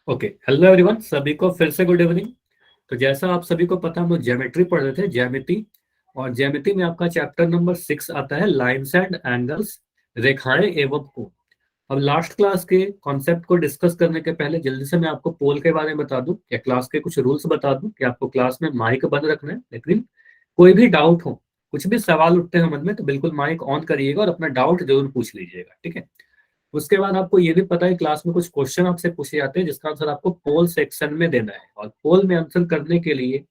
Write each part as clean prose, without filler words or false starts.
Okay, hello everyone, सभी को फिर से गुड इवनिंग। तो जैसा आप सभी को पता, हम लोग ज्योमेट्री पढ़ रहे थे, ज्यामिति। और ज्यामिति में आपका चैप्टर नंबर 6 आता है, लाइंस एंड एंगल्स, रेखाएं एवं कोण। अब लास्ट क्लास के कॉन्सेप्ट को डिस्कस करने के पहले जल्दी से मैं आपको पोल के बारे में बता दूं, या क्लास के कुछ रूल्स बता दूं कि आपको क्लास में माइक बंद रखना है, लेकिन कोई भी डाउट हो, कुछ भी सवाल उठते हैं मन में, तो बिल्कुल माइक ऑन करिएगा और अपना डाउट जरूर पूछ लीजिएगा, ठीक है। उसके बाद आपको ये भी पता है, क्लास में कुछ क्वेश्चन आपसे पूछे जाते हैं जिसका आंसर आपको पोल सेक्शन में देना है। और पोल में आंसर करने के लिए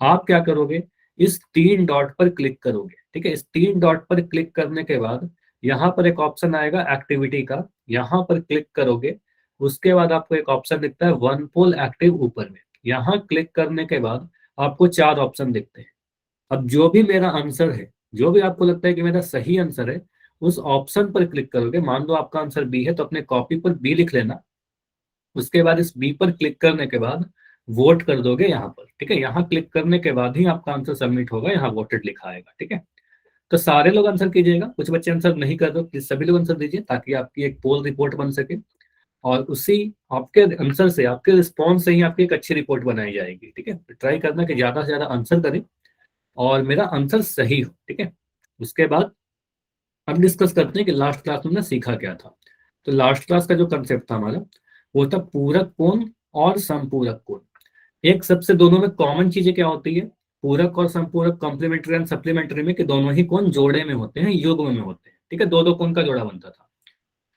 आप क्या करोगे, इस तीन डॉट पर क्लिक करोगे, ठीक है। इस तीन डॉट पर क्लिक करने के बाद यहाँ पर एक ऑप्शन आएगा एक्टिविटी का, यहाँ पर क्लिक करोगे। उसके बाद आपको एक ऑप्शन दिखता है वन पोल एक्टिव ऊपर में, यहाँ क्लिक करने के बाद आपको चार ऑप्शन दिखते हैं। अब जो भी मेरा आंसर है, जो भी आपको लगता है कि मेरा सही आंसर है, उस ऑप्शन पर क्लिक करोगे। मान लो आपका आंसर बी है, तो अपने कॉपी पर बी लिख लेना। उसके बाद इस बी पर क्लिक करने के बाद वोट कर दोगे यहाँ पर, ठीक है। यहाँ क्लिक करने के बाद ही आपका आंसर सबमिट होगा, यहाँ वोटेड लिखा आएगा, ठीक है। तो सारे लोग आंसर कीजिएगा, कुछ बच्चे आंसर नहीं कर रहे, प्लीज सभी लोग आंसर दीजिए ताकि आपकी एक पोल रिपोर्ट बन सके। और उसी आपके आंसर से, आपके रिस्पॉन्स से ही आपकी एक अच्छी रिपोर्ट बनाई जाएगी, ठीक है। तो ट्राई करना कि ज्यादा से ज्यादा आंसर करें और मेरा आंसर सही हो, ठीक है। उसके बाद हम डिस्कस करते हैं कि लास्ट क्लास में हमने सीखा क्या था। तो लास्ट क्लास का जो कंसेप्ट था हमारा, वो था पूरक कोण और समपूरक कोण। एक सबसे दोनों में कॉमन चीजें क्या होती है, पूरक और संपूरक, कॉम्प्लीमेंट्री एंड सप्लीमेंट्री में, कि दोनों ही कोण जोड़े में होते हैं, युग्म में होते हैं, ठीक है। दो दो कोण का जोड़ा बनता था।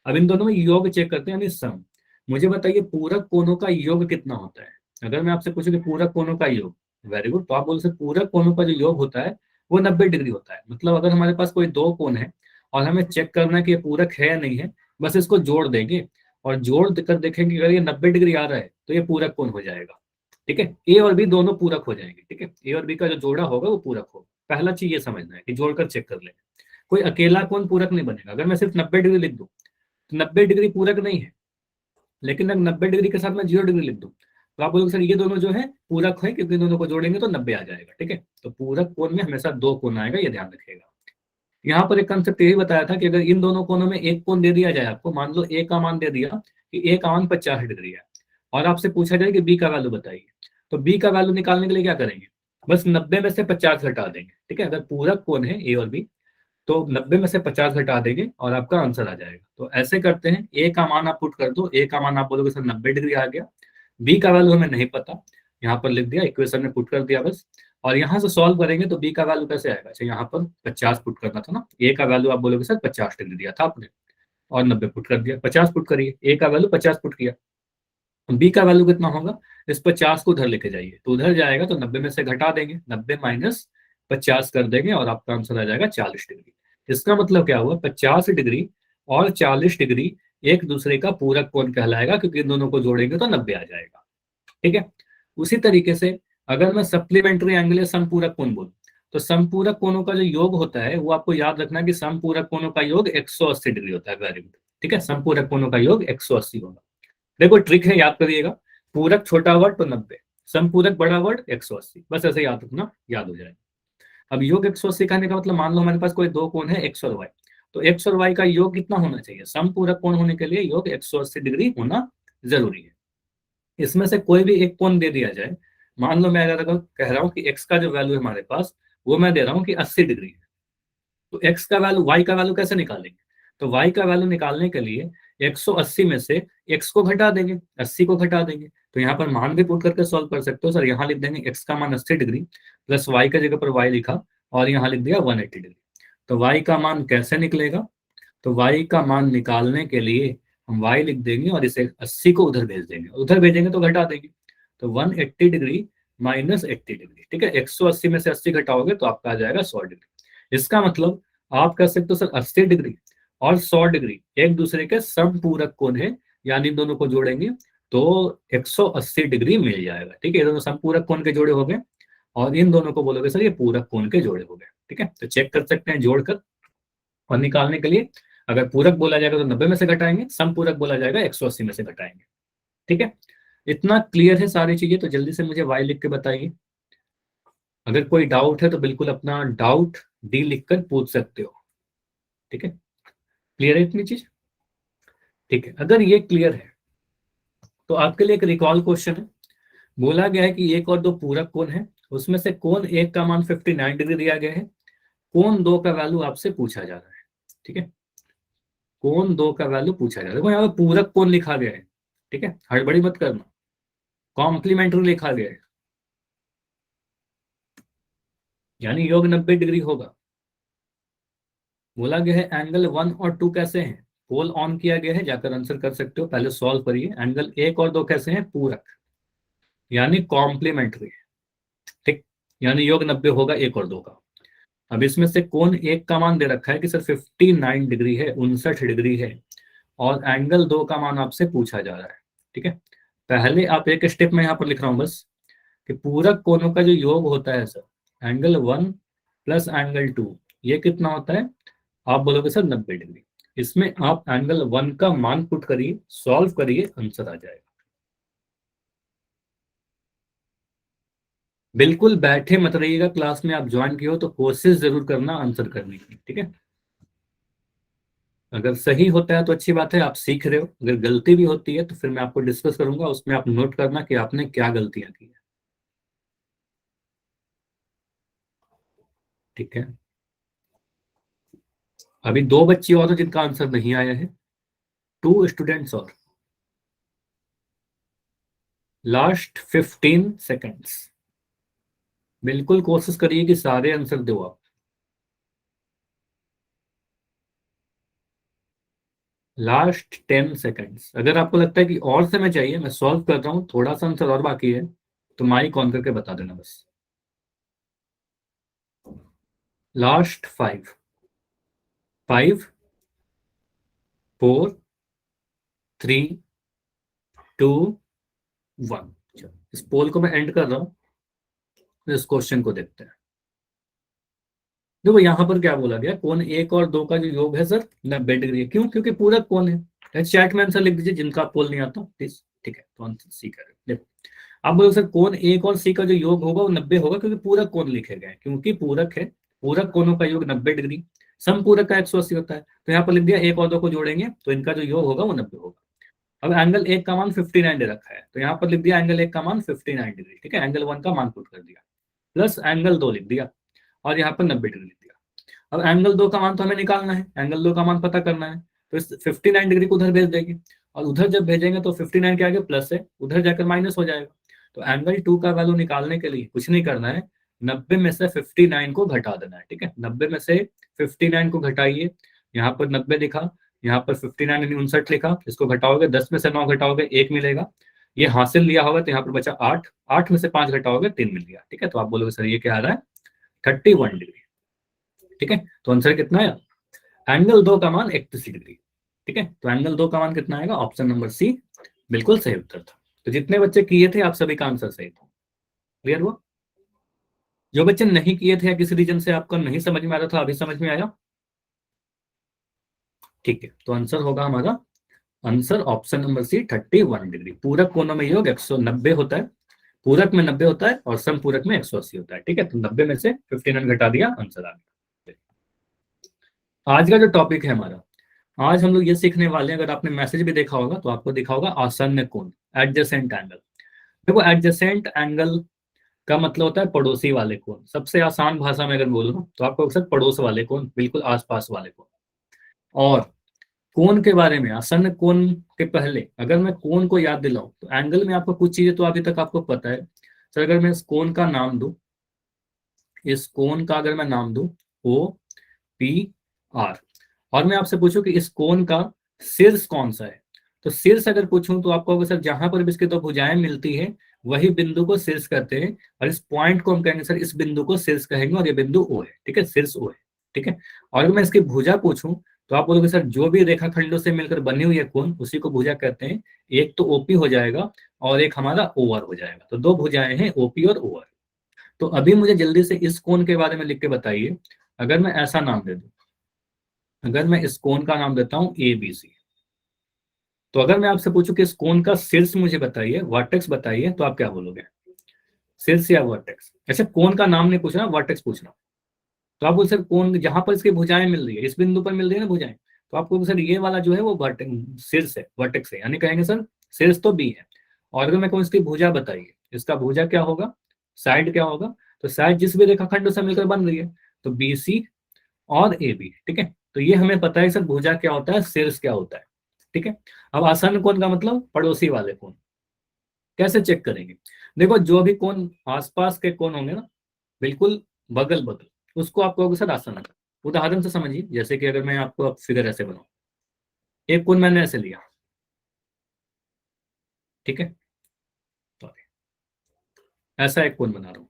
अब इन दोनों में योग चेक करते हैं, यानी सम। मुझे बताइए पूरक कोणों का योग कितना होता है। अगर मैं आपसे पूछूं कि पूरक कोणों का योग, वेरी गुड, तो आप बोल सकते पूरक कोणों का जो योग होता है वो 90 डिग्री होता है। मतलब अगर हमारे पास कोई दो कोण है और हमें चेक करना है कि ये पूरक है या नहीं है, बस इसको जोड़ देंगे और जोड़ कर देखेंगे, अगर ये 90 डिग्री आ रहा है तो ये पूरक कोण हो जाएगा, ठीक है। ए और बी दोनों पूरक हो जाएंगे, ठीक है। ए और बी का जो जोड़ा होगा वो पूरक होगा। पहला चीज ये समझना है कि जोड़कर चेक कर ले, कोई अकेला कोण पूरक नहीं बनेगा। अगर मैं सिर्फ 90 डिग्री लिख दूं तो 90 डिग्री पूरक नहीं है, लेकिन अगर 90 डिग्री के साथ मैं 0 डिग्री लिख दूं तो आप बोलोगे सर ये दोनों जो है पूरक है, क्योंकि इन दोनों को जोड़ेंगे तो 90 आ जाएगा, ठीक है। तो पूरक कोण में हमेशा दो कोण आएगा, ये ध्यान रखिएगा। यहाँ पर एक कंसेप्ट यही बताया था कि अगर इन दोनों कोणों में एक कोण दे दिया जाए आपको, मान लो ए का मान दे दिया कि ए का मान 50 डिग्री है, और आपसे पूछा जाए कि बी का वैल्यू बताइए, तो बी का वैल्यू निकालने के लिए क्या करेंगे, बस 90 में से 50 घटा देंगे, ठीक है। अगर पूरक कोण है ए और बी तो 90 में से 50 घटा देंगे और आपका आंसर आ जाएगा। तो ऐसे करते हैं, ए का मान आप पुट कर दो, ए का मान आप बोलोगे सर 90 डिग्री आ गया, बी का वैल्यू हमें नहीं पता, यहाँ पर लिख दिया, इक्वेशन में पुट कर दिया बस। और यहाँ से सॉल्व करेंगे तो बी का वैल्यू कैसे आएगा, अच्छा यहाँ पर 50 पुट करना था ना, ए का वैल्यू आप बोलोगे सर 50 डिग्री दिया था आपने, और 90 पुट कर दिया, 50 पुट करिए, ए का वैल्यू 50 पुट किया, बी का वैल्यू कितना होगा, इस 50 को उधर लेके जाइए, तो उधर जाएगा तो 90 में से घटा देंगे, 90 माइनस 50 कर देंगे और आपका आंसर आ जाएगा 40 डिग्री। इसका मतलब क्या हुआ, 50 डिग्री और 40 डिग्री एक दूसरे का पूरक कोण कहलाएगा, क्योंकि इन दोनों को जोड़ेंगे तो 90 आ जाएगा, ठीक है। उसी तरीके से अगर मैं सप्लीमेंट्री एंगल या समपूरक कोण बोलूं, तो समपूरक कोणों का जो योग होता है वो आपको याद रखना है कि समपूरक कोणों का योग 180 डिग्री होता है, वेरी गुड, ठीक है। समपूरक कोणों का योग 180 होगा। देखो ट्रिक है, याद करिएगा, पूरक छोटा वर्ड तो 90, संपूरक बड़ा वर्ड 180, बस ऐसे याद रखना, याद हो जाएगा। अब योग 180 कहने का मतलब, मान लो हमारे पास कोई दो कोण है एक्स और वाई, तो एक्स और वाई का योग कितना होना चाहिए, समपूरक कोण होने के लिए योग 180 डिग्री होना जरूरी है। इसमें से कोई भी एक कोण दे दिया जाए, मान लो मैं अगर कह रहा हूँ कि एक्स का जो वैल्यू है हमारे पास, वो मैं दे रहा हूँ कि 80 डिग्री है, तो एक्स का वैल्यू, वाई का वैल्यू कैसे निकालेंगे, तो वाई का वैल्यू निकालने के लिए 180 में से एक्स को घटा देंगे, 80 को घटा देंगे। तो यहाँ पर मान भी पुट करके सॉल्व कर सकते हो, सर यहाँ लिख देंगे एक्स का मान 80 डिग्री प्लस वाई का जगह पर वाई लिखा और यहाँ लिख दिया 180 डिग्री। तो वाई का मान कैसे निकलेगा, तो वाई का मान निकालने के लिए हम वाई लिख देंगे और इसे 80 को उधर भेज देंगे, उधर भेजेंगे तो घटा देंगे, तो 180 डिग्री माइनस 80 डिग्री, ठीक है। 180 में से 80 घटाओगे तो आपका आ जाएगा 100 डिग्री। इसका मतलब आप कह सकते हो सर 80 डिग्री और 100 डिग्री एक दूसरे के समपूरक कोण है, यानी इन दोनों को जोड़ेंगे तो 180 डिग्री मिल जाएगा, ठीक है। ये दोनों समपूरक कोण के जोड़े हो गए और इन दोनों को बोलोगे सर ये पूरक कोण के जोड़े हो गए, ठीक है। तो चेक कर सकते हैं जोड़कर, और निकालने के लिए अगर पूरक बोला जाएगा तो 90 में से घटाएंगे, समपूरक बोला जाएगा 180 में से घटाएंगे, ठीक है। इतना क्लियर है सारी चीजें, तो जल्दी से मुझे वाई लिख के बताइए। अगर कोई डाउट है तो बिल्कुल अपना डाउट डी लिख कर पूछ सकते हो, ठीक है। क्लियर है इतनी चीज, ठीक है। अगर ये क्लियर है तो आपके लिए एक रिकॉल क्वेश्चन है। बोला गया है कि एक और दो पूरक कोण है, उसमें से कोण एक का मान 59 डिग्री दिया गया है, कोण दो का वैल्यू आपसे पूछा जा रहा है। ठीक है, कोण दो का वैल्यू पूछा जा रहा है। देखो यहाँ पे पूरक कोण लिखा गया है, ठीक है, हड़बड़ी मत करना, कॉम्प्लीमेंट्री लिखा गया है, यानी योग 90 डिग्री होगा। बोला गया है एंगल 1 और 2 कैसे हैं, पोल ऑन किया गया है, जाकर आंसर कर सकते हो, पहले सॉल्व करिए। एंगल 1 और 2 कैसे हैं, पूरक, यानी कॉम्प्लीमेंट्री। ठीक, यानी योग 90 होगा 1 और 2 का। अब इसमें से कोण एक का मान दे रखा है कि सर 59 डिग्री है, 59 डिग्री है, और एंगल 2 का मान आपसे पूछा जा रहा है। ठीक है, पहले आप एक स्टेप में यहाँ पर लिख रहा हूँ बस, कि पूरक कोणों का जो योग होता है सर, एंगल 1 प्लस एंगल 2, ये कितना होता है, आप बोलोगे सर 90 डिग्री। इसमें आप एंगल 1 का मान पुट करिए, सॉल्व करिए, आंसर आ जाएगा। बिल्कुल बैठे मत रहिएगा, क्लास में आप ज्वाइन किए हो तो कोशिश जरूर करना आंसर करने की। ठीक है, अगर सही होता है तो अच्छी बात है, आप सीख रहे हो। अगर गलती भी होती है तो फिर मैं आपको डिस्कस करूंगा, उसमें आप नोट करना कि आपने क्या गलतियां की है। ठीक है, अभी दो बच्चे और हैं जिनका आंसर नहीं आया है, 2 स्टूडेंट्स और। लास्ट 15 सेकेंड्स, बिल्कुल कोशिश करिए कि सारे आंसर दो आप। लास्ट 10 सेकेंड्स, अगर आपको लगता है कि और समय चाहिए, मैं सॉल्व कर रहा हूँ, थोड़ा सा आंसर और बाकी है, तो माइक ऑन करके बता देना बस। लास्ट 5, 4, 3, 2, 1। इस पोल को मैं एंड कर रहा हूँ, इस क्वेश्चन को देखते हैं। देखो यहाँ पर क्या बोला गया, कोण 1 और 2 का जो योग है सर 90 डिग्री है। क्यों, क्योंकि पूरक कोण है। चैट में आंसर लिख दीजिए जिनका पोल नहीं आता प्लीज। ठीक है, तो आंसर सी करें। देखो अब बोलो सर, कोण 1 और 3 का जो योग होगा वो 90 होगा, क्योंकि पूरक कोण लिखे गए, क्योंकि पूरक है, पूरक कोणों का योग 90 डिग्री। समपूरक का 180 होता है, तो यहाँ पर लिख दिया 1 और 2 को जोड़ेंगे तो इनका जो योग होगा वो 90 होगा। अब एंगल 1 का मान 59 दे रखा है, तो यहाँ पर लिख दिया एंगल 1 का मान 59 डिग्री। ठीक है, एंगल 1 का मान पुट कर दिया, प्लस एंगल 2 लिख दिया, और यहाँ पर 90 डिग्री लिख दिया। अब एंगल 2 का मान तो हमें निकालना है, एंगल 2 का मान पता करना है, तो इस 59 डिग्री को उधर भेज देंगे, और उधर जब भेजेंगे तो 59 के आगे प्लस है, उधर जाकर माइनस हो जाएगा। तो एंगल 2 का वैल्यू निकालने के लिए कुछ नहीं करना है, 90 में से 59 को घटा देना है। ठीक है, 90 में से 59 को घटाइए, यहाँ पर 90 लिखा, यहाँ पर 59 यानी 59 लिखा, इसको घटाओगे, 10 में से 9 घटाओगे 1 मिलेगा, ये हासिल लिया होगा, तो यहाँ पर बचा 8, 8 में से 5 घटाओगे 3 मिल गया। ठीक है, तो आप बोलोगे सर ये क्या आ रहा है, 31 डिग्री। ठीक है, तो आंसर कितना है, एंगल 2 का मान 31 डिग्री। ठीक है, तो एंगल 2 का मान कितना आएगा, ऑप्शन नंबर सी बिल्कुल सही उत्तर था। तो जितने बच्चे किए थे आप सभी का आंसर सही था। क्लियर हुआ, जो बच्चे नहीं किए थे या किसी रीजन से आपको नहीं समझ में आ रहा था, अभी समझ में आया। ठीक है, तो आंसर होगा हमारा, answer option number C 31 degree. पूरक कोणों में योग 190 होता है, पूरक में 90 होता है और समपूरक में 180 होता है। ठीक है, तो 90 में से 59 घटा दिया, आंसर आ गया। आज का जो टॉपिक है हमारा, आज हम लोग ये सीखने वाले हैं, अगर आपने मैसेज भी देखा होगा तो आपको दिखा होगा आसन्न कोण, एडजेसेंट एंगल। देखो एडजेसेंट एंगल का मतलब होता है पड़ोसी वाले कोण। सबसे आसान भाषा में अगर बोलूं तो आपको अक्सर पड़ोस वाले कोण, बिल्कुल आसपास वाले कोण। और कोण के बारे में, आसन्न कोण के पहले अगर मैं कोण को याद दिलाऊं तो एंगल में आपको कुछ चीजें तो अभी तक आपको पता है। सर अगर मैं इस कोण का नाम दूं, इस कोण का अगर मैं नाम दूं ओ पी आर, और मैं आपसे पूछूं कि इस कोण का शीर्ष कौन सा है, तो शीर्ष अगर पूछूं तो आपको सर जहां पर भी इसकी दो भुजाएं मिलती है वही बिंदु को शीर्ष कहते हैं, और इस पॉइंट को हम कहेंगे सर, इस बिंदु को शीर्ष कहेंगे, और ये बिंदु ओ है। ठीक है, शीर्ष ओ है। ठीक है, और अगर मैं इसकी भुजा पूछूं तो आप बोलोगे सर जो भी रेखाखंडों से मिलकर बनी हुई है कोण उसी को भुजा कहते हैं। एक तो ओपी हो जाएगा और एक हमारा ओआर हो जाएगा, तो दो भुजाएं हैं ओपी और ओआर। तो अभी मुझे जल्दी से इस कोण के बारे में लिख के बताइए। अगर मैं ऐसा नाम दे दूं, अगर मैं इस कोण का नाम देता हूं ए बी सी, तो अगर मैं आपसे पूछूं कि इस कोण का शीर्ष मुझे बताइए, वर्टेक्स बताइए, तो आप क्या बोलोगे, शीर्ष या वर्टेक्स। अच्छा, कोण का नाम नहीं पूछना, वर्टेक्स पूछना। तो आप बोल सर कोण जहां पर इसकी भुजाएं मिल रही है, इस बिंदु पर मिल रही है ना भुजाएं, तो आपको सर ये वाला जो है वो शीर्ष है, वर्टेक्स है, यानी कहेंगे सर शीर्ष तो बी है। और अगर मैं कहूँ इसकी भुजा बताइए, इसका भुजा क्या होगा, साइड क्या होगा, तो साइड जिस भी रेखाखंड से मिलकर बन रही है, तो BC और AB, ठीक है। तो ये हमें पता है सर भुजा क्या होता है, शीर्ष क्या होता है, ठीक है। अब आसन्न कोण का मतलब पड़ोसी वाले कोण, कैसे चेक करेंगे, देखो जो भी कोण आसपास के कोण होंगे ना, बिल्कुल बगल बगल, उसको आप कहोगे सर आसन्न। उदाहरण से समझिए, जैसे कि अगर मैं आपको अब फिगर ऐसे बनाऊं, एक कोण मैंने ऐसे लिया, ठीक है, तो ऐसा एक कोण बना रहा हूं,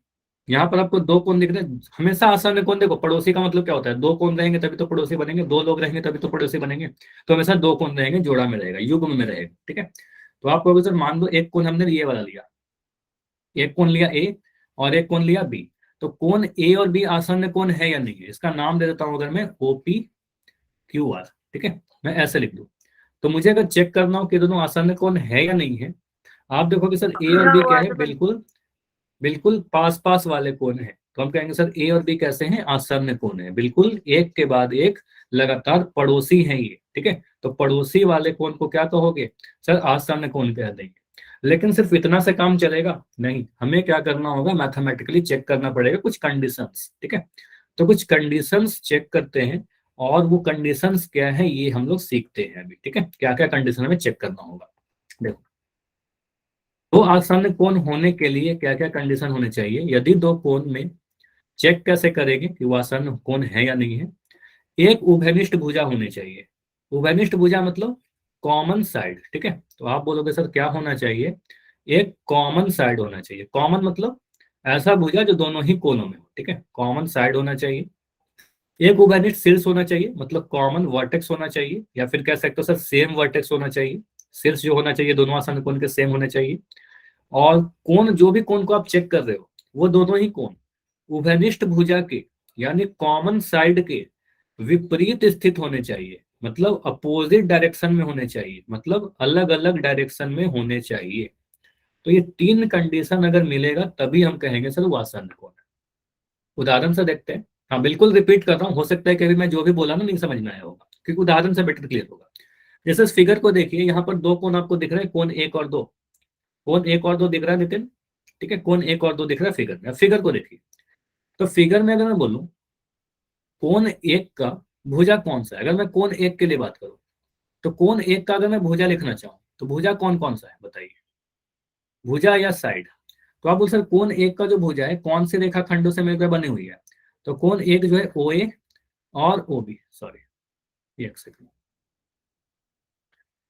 यहाँ पर आपको दो कोण दिख रहे हैं, हमेशा आसन्न कोण, देखो पड़ोसी का मतलब क्या होता है, दो कोण रहेंगे तभी तो पड़ोसी बनेंगे, दो लोग रहेंगे तभी तो पड़ोसी बनेंगे, तो हमेशा दो कोण रहेंगे, जोड़ा में रहेगा, युग्म में रहेगा, ठीक है। तो आप कहोगे सर मान लो एक कोण हमने ये वाला लिया, एक कोण लिया ए और एक कोण लिया बी, तो कोण ए और बी आसन्न कोण है या नहीं है, इसका नाम दे देता हूं अगर मैं OPQR, ठीक है, मैं ऐसे लिख दूं। तो मुझे अगर चेक करना हो कि दोनों आसन्न कोण है या नहीं है, आप देखोगे सर ए और बी क्या है, बिल्कुल बिल्कुल पास पास वाले कोण है, तो हम कहेंगे सर ए और बी कैसे हैं, आसन्न कोण है, बिल्कुल एक के बाद एक लगातार पड़ोसी हैं ये, ठीक है। तो पड़ोसी वाले कोण को क्या कहोगे, सर आसन्न कोण कह देंगे। लेकिन सिर्फ इतना से काम चलेगा नहीं, हमें क्या करना होगा, मैथमेटिकली चेक करना पड़ेगा कुछ कंडीशंस, ठीक है। तो कुछ कंडीशंस चेक करते हैं, और वो कंडीशंस क्या है ये हम लोग सीखते हैं अभी, ठीक है, क्या क्या कंडीशन हमें चेक करना होगा। देखो, दो आसन्न कोण होने के लिए क्या क्या कंडीशन होने चाहिए, यदि दो कोण में, चेक कैसे करेंगे कि वो आसन्न कोण है या नहीं है, एक उभयनिष्ठ भुजा होनी चाहिए। उभयनिष्ठ भुजा मतलब कॉमन साइड, ठीक है। तो आप बोलोगे सर क्या होना चाहिए, एक कॉमन साइड होना चाहिए, कॉमन मतलब ऐसा भुजा जो दोनों ही कोनों में हो, ठीक है, कॉमन साइड होना चाहिए। एक उभयनिष्ठ शीर्ष होना चाहिए, मतलब कॉमन वर्टेक्स होना चाहिए, या फिर कह सकते हो सर सेम वर्टेक्स होना चाहिए, शीर्ष जो होना चाहिए दोनों आसन्न कोण के सेम होने चाहिए। और कोण, जो भी कोण को आप चेक कर रहे हो, वो दोनों ही कोण उभयनिष्ठ भुजा के यानी कॉमन साइड के विपरीत स्थित होने चाहिए, मतलब अपोजिट डायरेक्शन में होने चाहिए, मतलब अलग अलग डायरेक्शन में होने चाहिए। तो ये तीन कंडीशन अगर मिलेगा तभी हम कहेंगे सर वो आसन्न कोण है। उदाहरण से देखते हैं, हाँ बिल्कुल रिपीट कर रहा हूँ, हो सकता है कि अभी मैं जो भी बोला ना नहीं समझ में आया होगा, क्योंकि उदाहरण से बेटर क्लियर होगा। जैसे इस फिगर को देखिए, यहाँ पर दो कोण आपको दिख रहे हैं, कोण एक और दो, कोण एक और दो दिख रहा है नितिन, ठीक है, कोण एक और दो दिख रहा है फिगर में। फिगर को देखिए, तो फिगर में अगर मैं बोलूं कोण एक का भुजा कौन सा है, अगर मैं कोण एक के लिए बात करूं, तो कोण एक का अगर मैं भुजा लिखना चाहूं, तो भुजा कौन कौन सा है बताइए, भुजा या साइड। तो आप बोल सर कोण एक का जो भुजा है कौन से रेखाखंडों से मिलकर बनी हुई है, तो कोण एक जो है OA और OB, सॉरी एक सेकंड,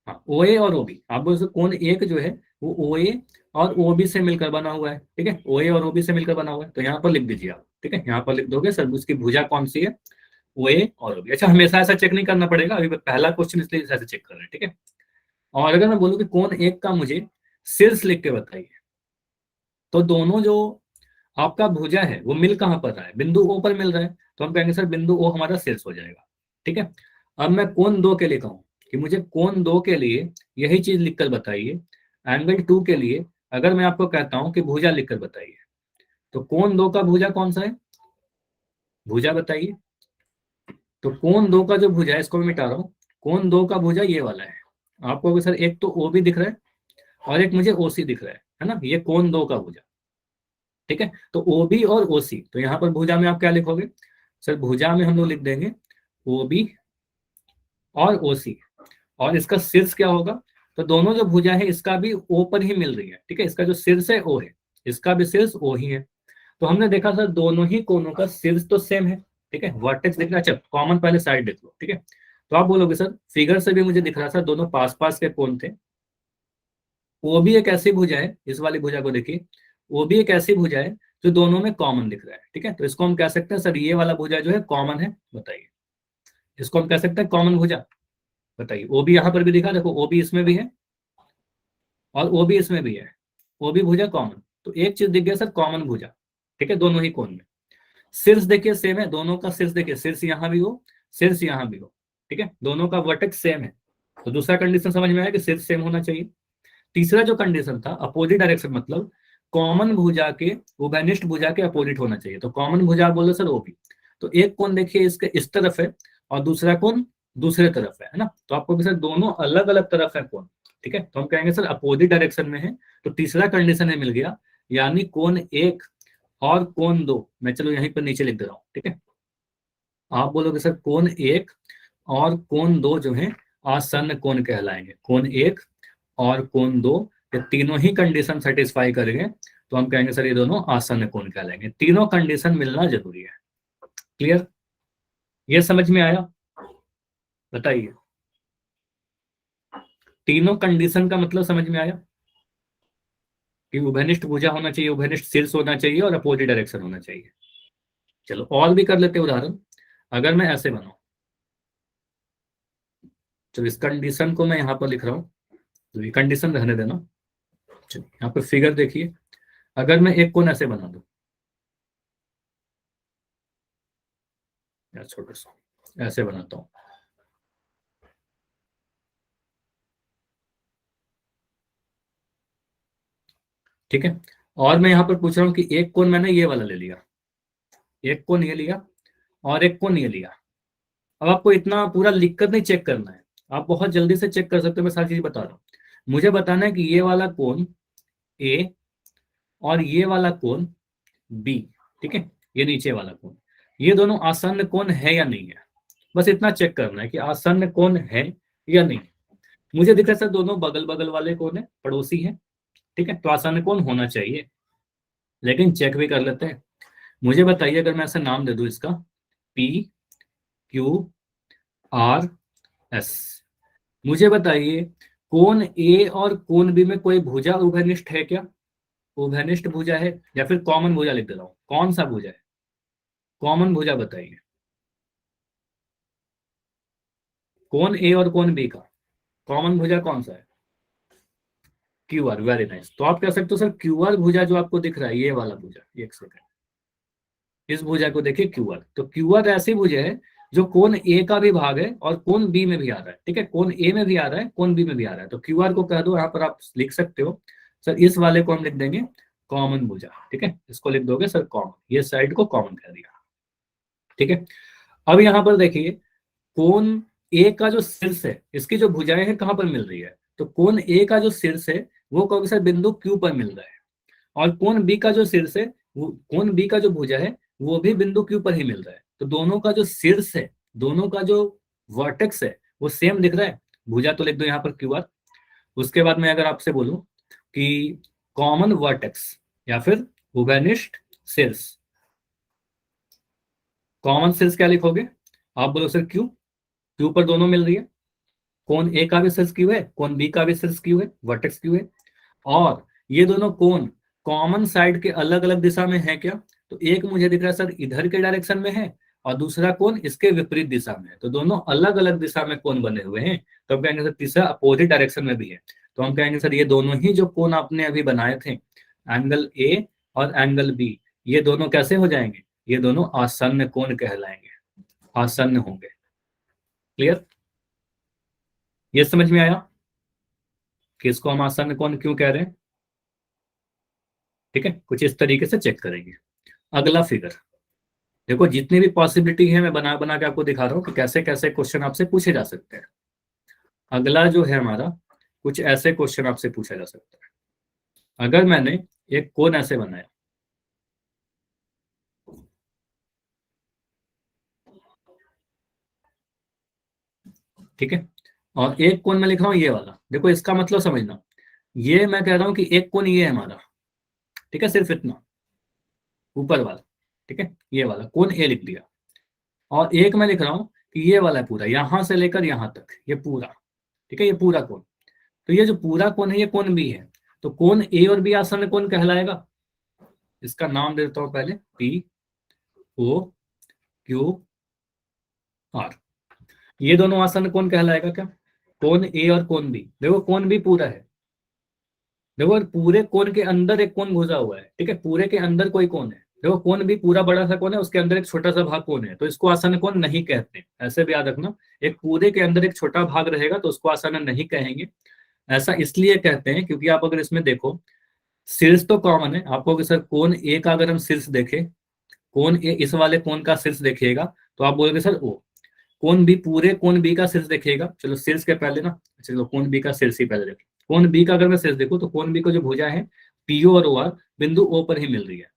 हाँ OA और OB, आप बोल सर कोण एक जो है वो OA और OB से मिलकर बना हुआ है, ठीक है, OA और OB से मिलकर बना हुआ है, तो यहाँ पर लिख दीजिए आप, ठीक है, यहाँ पर लिख दोगे सर उसकी भुजा कौन सी है, OA और OB। अच्छा हमेशा ऐसा चेक नहीं करना पड़ेगा, अभी पहला क्वेश्चन इसलिए ऐसे चेक कर रहे हैं, ठीक है। और अगर मैं बोलूँ कि कोण एक का मुझे शीर्ष लिख के बताइए, तो दोनों जो आपका भुजा है वो मिल कहाँ पर रहा है, बिंदु O पर मिल रहा है, तो हम कहेंगे सर बिंदु O हमारा शीर्ष हो जाएगा, ठीक है। अब मैं कोण दो के लिए कहूँ कि मुझे कोण दो के लिए यही चीज लिखकर बताइए, एंगल टू के लिए अगर मैं आपको कहता हूँ कि भुजा लिखकर बताइए, तो कोण दो का भुजा कौन सा है, भुजा बताइए। तो कोण दो का जो भुजा है, इसको मैं मिटा रहा हूँ, कोण दो का भुजा ये वाला है, आपको सर एक तो OB दिख रहा है और एक मुझे OC दिख रहा है ना, ये कोण दो का भुजा, ठीक है। तो OB और OC, तो यहाँ पर भुजा में आप क्या लिखोगे, सर भुजा में हम लोग लिख देंगे OB और OC, और इसका शीर्ष क्या होगा, तो दोनों जो भुजा है इसका भी O पर ही मिल रही है, ठीक है, इसका जो शीर्ष है O है, इसका भी शीर्ष O ही है। तो हमने देखा सर दोनों ही कोनों का शीर्ष तो सेम है, ठीक है, वर्टेक्स दिख रहा है, अच्छा कॉमन पहले साइड देख लो, ठीक है। तो आप बोलोगे सर फिगर से भी मुझे दिख रहा था दोनों पास पास के कोण थे, वो भी एक ऐसी भुजा है, इस वाली भुजा को देखिए, वो भी एक ऐसी भुजा है जो दोनों में कॉमन दिख रहा है, ठीक है। तो इसको हम कह सकते हैं सर ये वाला भुजा जो है कॉमन है, बताइए, इसको हम कह सकते हैं कॉमन भुजा, बताइए। ओ भी यहाँ पर भी दिखा, देखो ओ भी इसमें भी है और ओ भी इसमें भी है, ओ भी भुजा कॉमन, तो एक चीज दिख गया सर कॉमन भुजा, ठीक है, दोनों ही कोण में। शीर्ष देखिए सेम है, दोनों का शीर्ष देखिए, शीर्ष यहाँ भी हो शीर्ष यहाँ भी हो, ठीक है, दोनों का वर्टेक्स सेम है, तो दूसरा कंडीशन समझ में आया कि शीर्ष सेम होना चाहिए। तीसरा जो कंडीशन था अपोजिट डायरेक्शन, मतलब कॉमन भुजा के उभयनिष्ठ भुजा के अपोजिट होना चाहिए, तो कॉमन भुजा बोलो सर OB, तो एक कोण देखिए इसके इस तरफ है और दूसरा कोण दूसरे तरफ है ना, तो आपको सर दोनों अलग अलग तरफ है कोण, ठीक है, तो हम कहेंगे सर अपोजिट डायरेक्शन में है, तो तीसरा कंडीशन है मिल गया, यानी कोण एक और कोण दो, मैं चलो यहीं पर नीचे लिख दे रहा हूँ, ठीक है। आप बोलोगे सर कोण एक और कोण दो जो है आसन्न कोण कहलाएंगे, कोण एक और कोण दो ये तीनों ही कंडीशन सेटिस्फाई करेंगे तो हम कहेंगे सर ये दोनों आसन्न कोण कहलाएंगे। तीनों कंडीशन मिलना जरूरी है। क्लियर, ये समझ में आया? बताइए, तीनों कंडीशन का मतलब समझ में आया कि उभयनिष्ठ भुजा होना चाहिए, उभयनिष्ठ शीर्ष होना चाहिए और अपोजिट डायरेक्शन होना चाहिए। चलो और भी कर लेते हैं उदाहरण। अगर मैं ऐसे बनाऊं, चलो इस कंडीशन को मैं यहां पर लिख रहा हूं, तो ये कंडीशन रहने देना। चलिए यहाँ पर फिगर देखिए, अगर मैं एक कोण ऐसे बना दूं, यार छोटा सा ऐसे बनाता हूं, ठीक है, और मैं यहाँ पर पूछ रहा हूँ कि एक कोण मैंने ये वाला ले लिया, एक कोण ये लिया और एक कोण ये लिया। अब आपको इतना पूरा लिखकर नहीं चेक करना है, आप बहुत जल्दी से चेक कर सकते हो, मैं सारी चीज बता रहा हूँ। मुझे बताना है कि ये वाला कोण ए और ये वाला कोण बी, ठीक है, ये नीचे वाला कोण, ये दोनों आसन्न कोण है या नहीं है, बस इतना चेक करना है कि आसन्न कोण है या नहीं। मुझे दिख रहा है सर दोनों बगल बगल वाले कोण है, पड़ोसी है, ठीक है, तो आसन्न कोण होना चाहिए, लेकिन चेक भी कर लेते हैं। मुझे बताइए, अगर मैं ऐसा नाम दे दूं इसका पी क्यू आर एस, मुझे बताइए कोण ए और कोण बी में कोई भुजा उभयनिष्ठ है क्या? उभयनिष्ठ भुजा है या फिर कॉमन भुजा लिख देता हूं, कौन सा भुजा है? कॉमन भुजा बताइए, कोण ए और कोण बी का कॉमन भुजा कौन सा है? Q R, very nice. तो आप कह सकते हो सर क्यू आर भुजा जो आपको दिख रहा है ये वाला भुजा, एक सेकंड, इस भुजा को देखिए क्यू आर, तो क्यू आर ऐसी भुजा है जो कोण ए का भी भाग है और कोण बी में भी आ रहा है, ठीक है, कोण ए में भी आ रहा है, कोण बी में भी आ रहा है, तो क्यू आर को कह दो, यहाँ पर आप लिख सकते हो सर इस वाले को हम लिख देंगे कॉमन भुजा, ठीक है, इसको लिख दोगे सर कॉमन, ये साइड को कॉमन कह दिया, ठीक है। अब यहाँ पर देखिए कोण ए का जो शीर्ष है, इसकी जो भुजाएं हैं कहाँ पर मिल रही है, तो कोण ए का जो शीर्ष है वो कहोगे सर बिंदु क्यू पर मिल रहा है, और कोण बी का जो शीर्ष है वो, कोण बी का जो भुजा है वो भी बिंदु क्यू पर ही मिल रहा है, तो दोनों का जो शीर्ष है, दोनों का जो वर्टेक्स है वो सेम दिख रहा है, भुजा तो लिख दो यहाँ पर क्यू आर। उसके बाद मैं अगर आपसे बोलूं कि कॉमन वर्टेक्स या फिर उभयनिष्ठ शीर्ष, कॉमन शीर्ष क्या लिखोगे? आप बोलो सर क्यू, क्यू पर दोनों मिल रही है, कोण ए का भी शीर्ष क्यू है, कोण बी का भी शीर्ष क्यू है, वर्टेक्स क्यू है, और ये दोनों कोण कॉमन साइड के अलग अलग दिशा में है क्या? तो एक मुझे दिख रहा है सर इधर के डायरेक्शन में है और दूसरा कोण इसके विपरीत दिशा में है, तो दोनों अलग अलग दिशा में कोण बने हुए हैं, तो हम कहेंगे सर तीसरा अपोजिट डायरेक्शन में भी है, तो हम कहेंगे सर ये दोनों ही जो कोण आपने अभी बनाए थे, एंगल ए और एंगल बी, ये दोनों कैसे हो जाएंगे? ये दोनों आसन्न कोण कहलाएंगे, आसन्न होंगे। क्लियर, ये समझ में आया कि इसको हम आसन्न कोण क्यों कह रहे हैं? ठीक है, कुछ इस तरीके से चेक करेंगे। अगला फिगर देखो, जितनी भी पॉसिबिलिटी है मैं बना बना के आपको दिखा रहा हूँ कि कैसे कैसे क्वेश्चन आपसे पूछे जा सकते हैं। अगला जो है हमारा, कुछ ऐसे क्वेश्चन आपसे पूछा जा सकता है। अगर मैंने एक कोण ऐसे बनाया, ठीक है, और एक कोण मैं लिख रहा हूँ ये वाला, देखो इसका मतलब समझना, ये मैं कह रहा हूँ कि एक कोण ये है हमारा, ठीक है, सिर्फ इतना ऊपर वाला, ठीक है, ये वाला कोण ए लिख दिया, और एक मैं लिख रहा हूँ कि ये वाला है पूरा, यहां से लेकर यहां तक ये पूरा, ठीक है, ये पूरा कोण, तो ये जो पूरा कोण है ये कोण बी है, तो कोण ए और बी आसन्न कोण कहलाएगा। इसका नाम दे देता हूं पहले, पी ओ क्यू आर, ये दोनों आसन्न कोण कहलाएगा क्या? कोण ए और कोण बी, देखो कोण बी पूरा है, देखो पूरे कोण के अंदर एक कोण घुसा हुआ है, ठीक है, पूरे के अंदर कोई कोण है, देखो कोण भी पूरा बड़ा सा कोण है, उसके अंदर एक छोटा सा भाग कोण है, तो इसको आसन्न कोण नहीं कहते, ऐसे भी याद रखना, एक पूरे के अंदर एक छोटा भाग रहेगा तो उसको आसन्न नहीं कहेंगे। ऐसा इसलिए कहते हैं क्योंकि आप अगर इसमें देखो, शीर्ष तो कॉमन है, आपको कि सर कोण ए का अगर हम शीर्ष देखें, कोण ए इस वाले कोण का शीर्ष देखिएगा तो आप बोलोगे सर ओ, कोण बी पूरे कोण बी का शीर्ष देखिएगा, चलो शीर्ष के पहले ना, चलो कोण बी का शीर्ष ही पहले देखो, कोण बी का अगर मैं शीर्ष देखूं तो कोण बी को जो भुजा है पीओ और ओ आर बिंदु ओ पर ही मिल रही है।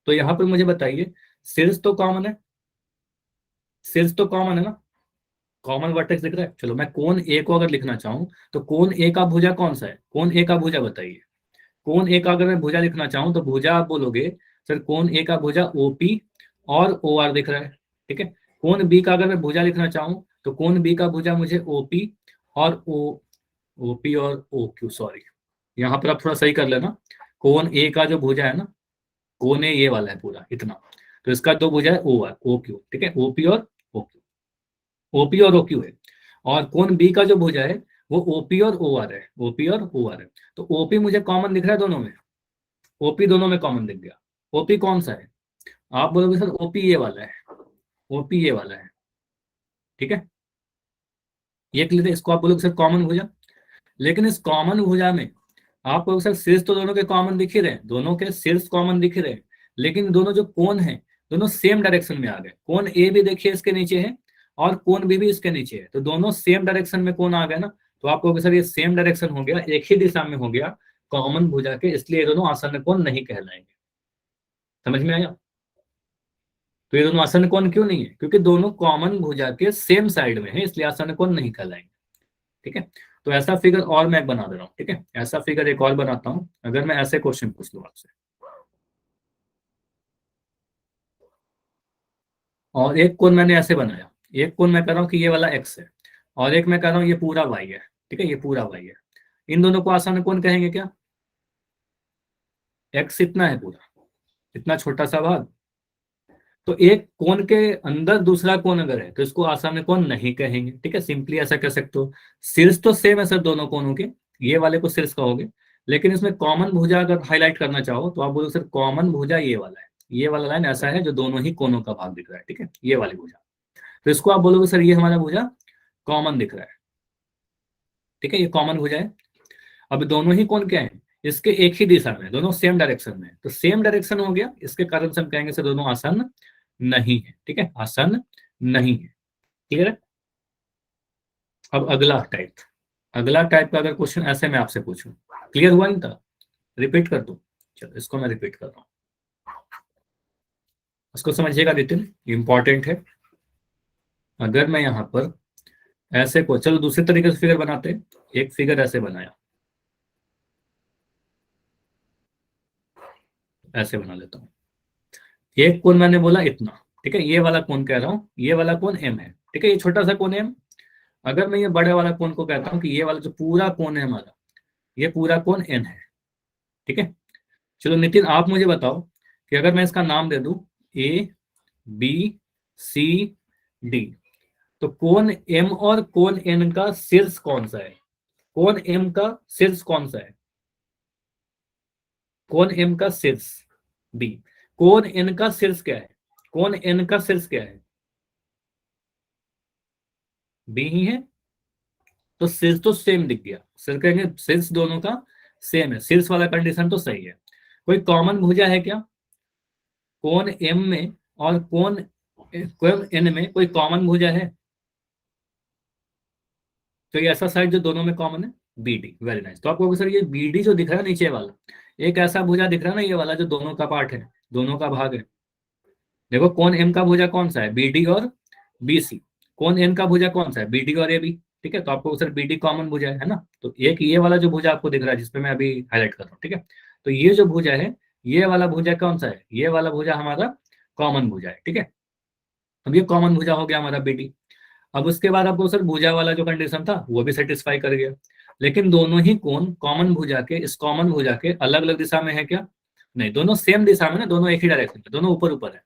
तो यहाँ पर मुझे बताइए शीर्ष तो कॉमन है, शीर्ष तो कॉमन है ना, कॉमन वर्टेक्स दिख रहा है। चलो मैं कोण ए को अगर लिखना चाहूं तो कोण ए का भुजा कौन सा है, कोण ए का भुजा बताइए। कोण ए का अगर मैं भुजा लिखना चाहूं तो भुजा आप बोलोगे सर कोण ए का भुजा ओपी और ओ आर दिख रहा है, ठीक है। कोण बी का अगर मैं भुजा लिखना चाहूं तो कोण बी का भुजा मुझे ओपी और ओपी और ओ क्यू, सॉरी यहाँ पर आप थोड़ा सही कर लेना। कोण ए का जो भुजा है ना, कोण ए ये वाला है पूरा इतना, तो इसका दो भुजा है ओ आर ओ क्यू, ठीक है, ओपी और ओ क्यू, ओपी और ओ क्यू है। और कोण बी का जो भुजा है वो ओपी और ओ आर है, ओपी और ओ आर है। तो ओपी मुझे कॉमन दिख रहा है दोनों में, ओपी दोनों में कॉमन दिख गया। ओपी कौन सा है, आप बोलोगे सर ओपी ये वाला है, ओपी ये वाला है, ठीक है, ये क्लियर है। इसको आप बोलोगे सर कॉमन भुजा, लेकिन इस कॉमन भुजा में आप बोलोगे सर शीर्ष तो दोनों के कॉमन दिख ही रहे हैं, दोनों के शीर्ष कॉमन दिख ही रहे हैं, लेकिन दोनों जो कोण है दोनों सेम डायरेक्शन में आ गए। कोण ए भी देखिए इसके नीचे है और कोण बी भी इसके नीचे है, तो दोनों सेम डायरेक्शन में कोण आ गए ना। तो आप कहोगे सर ये सेम डायरेक्शन हो गया, एक ही दिशा में हो गया कॉमन भुजा के, इसलिए ये दोनों आसन्न कोण नहीं कहलाएंगे। समझ में आया। तो ये दोनों आसन्न कोण क्यों नहीं है, क्योंकि दोनों कॉमन भुजा के सेम साइड में है, इसलिए आसन्न कोण नहीं कहलाएंगे, ठीक है। तो ऐसा फिगर और मैं बना दे रहा हूँ, ठीक है, ऐसा फिगर एक और बनाता हूँ। अगर मैं ऐसे क्वेश्चन पूछ लूँ आपसे, और एक कोण मैंने ऐसे बनाया, एक कोण मैं कह रहा हूँ कि ये वाला एक्स है और एक मैं कह रहा हूँ ये पूरा वाई है, ठीक है, ये पूरा वाई है। इन दोनों को आसान कोण कहेंगे क्या, एक्स इतना है पूरा, इतना छोटा सा भाग, तो एक कोण के अंदर दूसरा कोण अगर है तो इसको आसान कोण नहीं कहेंगे, ठीक है। सिंपली ऐसा कह सकते हो। शीर्ष तो सेम है सर दोनों कोणों के, ये वाले को शीर्ष कहोगे, लेकिन इसमें कॉमन भुजा अगर हाईलाइट करना चाहो तो आप बोलो सर कॉमन भुजा ये वाला है, ये वाला लाइन ऐसा है जो दोनों ही कोनों का भाग दिख रहा है, ठीक है, ये वाली भुजा। तो इसको आप बोलोगे सर ये हमारा भुजा कॉमन दिख रहा है, ठीक है, ये कॉमन भुजा है। अब दोनों ही कोण क्या है, इसके एक ही दिशा में, दोनों सेम डायरेक्शन में, तो सेम डायरेक्शन हो गया, इसके कारण से हम कहेंगे सर दोनों आसन नहीं है, ठीक है, आसन नहीं है। क्लियर है। अब अगला टाइप का अगर क्वेश्चन ऐसे मैं आपसे पूछूं, क्लियर हुआ नहीं था, रिपीट कर दूं। चलो इसको मैं रिपीट कर रहा हूं, इसको समझिएगा नितिन, इंपॉर्टेंट है। अगर मैं यहाँ पर ऐसे को, चलो दूसरे तरीके से फिगर बनाते हैं। एक फिगर ऐसे बनाया, ऐसे बना लेता हूँ। एक कोण मैंने बोला इतना, ठीक है, ये वाला कोण कह रहा हूँ, ये वाला कोण एम है, ठीक है, ये छोटा सा कोण एम। अगर मैं ये बड़े वाला कोण को कहता हूँ कि ये वाला जो पूरा कोण है हमारा, ये पूरा कोण एन है, ठीक है। चलो नितिन आप मुझे बताओ कि अगर मैं इसका नाम दे दूं ए बी सी डी, तो कोण एम और कोण एन का शीर्ष कौन सा है, कोण एम का शीर्ष कौन सा है, कोण एम का शीर्ष बी, कोण एन का शीर्ष क्या है, कोण एन का शीर्ष क्या है, बी ही है। तो शीर्ष तो सेम दिख गया, सिर कहेंगे शीर्ष दोनों का सेम है, शीर्ष वाला कंडीशन तो सही है। कोई कॉमन भुजा है क्या, कोण एम में और कोण एन में कोई कॉमन भुजा है, तो ये ऐसा साइड जो दोनों में कॉमन है बी डी, वेरी नाइस। तो आपको सर ये बी डी जो दिख रहा है नीचे वाला, एक ऐसा भुजा दिख रहा है ना ये वाला जो दोनों का पार्ट है, दोनों का भाग है। देखो कौन एम का भुजा कौन सा है, बी डी और बी सी। कौन एन का भुजा कौन सा है, बी डी और ए बी, ठीक है। तो आपको सर बी डी कॉमन भुजा है ना, तो एक ये वाला जो भुजा आपको दिख रहा है जिसपे मैं अभी हाईलाइट कर रहा हूँ, ठीक है। तो ये जो भुजा है, ये वाला भुजा कौन सा है, ये वाला भुजा हमारा कॉमन भुजा है, ठीक है। अब ये कॉमन भुजा हो गया हमारा बी डी। अब उसके बाद आपको सर भुजा वाला जो कंडीशन था वो भी सेटिस्फाई कर गया, लेकिन दोनों ही कोण कॉमन भुजा के, इस कॉमन भुजा के अलग अलग दिशा में है क्या, नहीं, दोनों सेम दिशा में ना, दोनों एक ही डायरेक्शन में, दोनों ऊपर ऊपर है।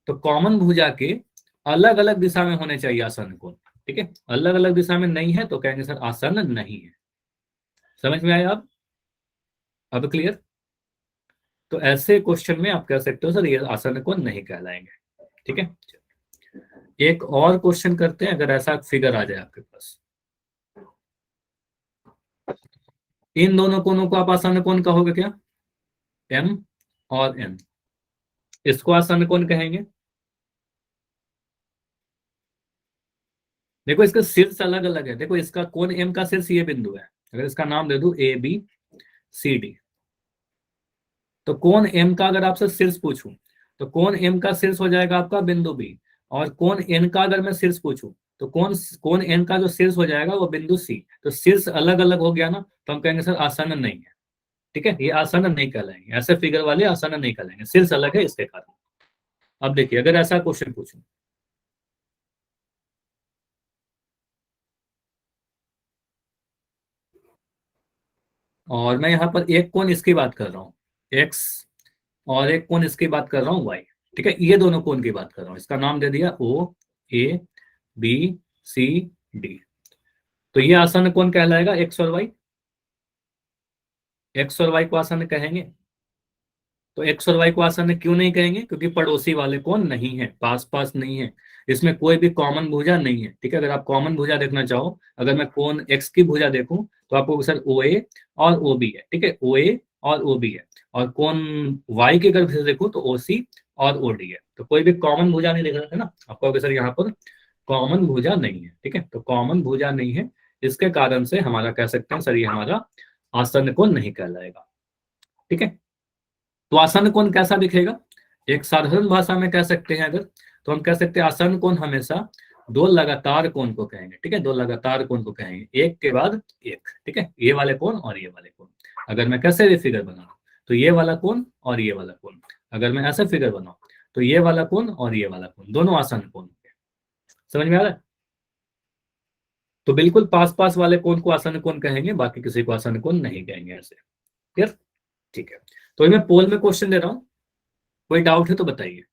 तो कॉमन भुजा के अलग अलग दिशा में होने चाहिए आसन कोण, ठीक है, अलग अलग दिशा में नहीं है तो कहेंगे सर आसन नहीं है। समझ में आया अब क्लियर। तो ऐसे क्वेश्चन में आप कह सकते हो सर ये आसन कोण नहीं कहलाएंगे, ठीक है। एक और क्वेश्चन करते हैं, अगर ऐसा फिगर आ जाए आपके पास, इन दोनों कोणों को आप आसन कोण कहोगे क्या, एम और एन, इसको आसन कोण कहेंगे। देखो इसका शीर्ष अलग अलग है। देखो इसका कोण एम का शीर्ष ये बिंदु है। अगर इसका नाम दे दूं ए बी सी डी, तो कोण एम का अगर आपसे शीर्ष पूछूं तो कोण एम का शीर्ष हो जाएगा आपका बिंदु बी। और कोण एन का अगर मैं शीर्ष पूछूं तो कोण कोण एन का जो शीर्ष हो जाएगा वो बिंदु सी। तो शीर्ष अलग अलग हो गया ना, तो हम कहेंगे सर आसन्न नहीं है। ठीक है, ये आसन्न नहीं कहलाएंगे, ऐसे फिगर वाले आसन्न नहीं कहलाएंगे, शीर्ष अलग है इसके कारण। अब देखिए अगर ऐसा क्वेश्चन पूछूं, और मैं यहाँ पर एक कोण इसकी बात कर रहा हूँ एक्स, और एक कोण इसकी बात कर रहा हूँ वाई। ठीक है, ये दोनों कोण की बात कर रहा हूँ, इसका नाम दे दिया ओ ए बी सी डी। तो ये आसन्न कोण कहलाएगा एक्स और वाई। एक्स और वाई को आसन्न कहेंगे। तो एक्स और वाई को आसन्न क्यों नहीं कहेंगे? क्योंकि पड़ोसी वाले कोण नहीं है, पास पास नहीं है, इसमें कोई भी कॉमन भुजा नहीं है। ठीक है, अगर आप कॉमन भुजा देखना चाहो, अगर मैं कोण एक्स की भुजा देखूं तो आपको सर ओ ए और ओ बी है। ठीक है, ओ ए और ओ बी है। और कोण वाई की अगर भुजा देखूं तो ओ सी और ओ डी है। तो कोई भी कॉमन भुजा नहीं दिख रहा है ना आपको, सर यहाँ पर कॉमन भुजा नहीं है। ठीक है, तो कॉमन भुजा नहीं है, इसके कारण से हमारा कह सकते हैं सर ये हमारा आसन्न कोण नहीं कहलाएगा। ठीक है, तो आसन्न कोण कैसा दिखेगा? एक साधारण भाषा में कह सकते हैं अगर, तो हम कह सकते हैं आसन्न कोण हमेशा दो लगातार कोण को कहेंगे। ठीक है, दो लगातार कोण को कहेंगे, एक के बाद एक। ठीक है, ये वाले कोण और ये वाले कोण। अगर मैं कैसे भी फिगर बनाऊं तो ये वाला कोण और ये वाला कोण, अगर मैं ऐसे फिगर बनाऊं तो ये वाला कोण और ये वाला कोण, दोनों आसन्न कोण। समझ में आ रहा है? तो बिल्कुल पास पास वाले कोण को आसन्न कोण कहेंगे, बाकी किसी को आसन्न कोण नहीं कहेंगे। ऐसे क्लियर? ठीक है, तो मैं पोल में क्वेश्चन दे रहा हूँ, कोई डाउट है तो बताइए।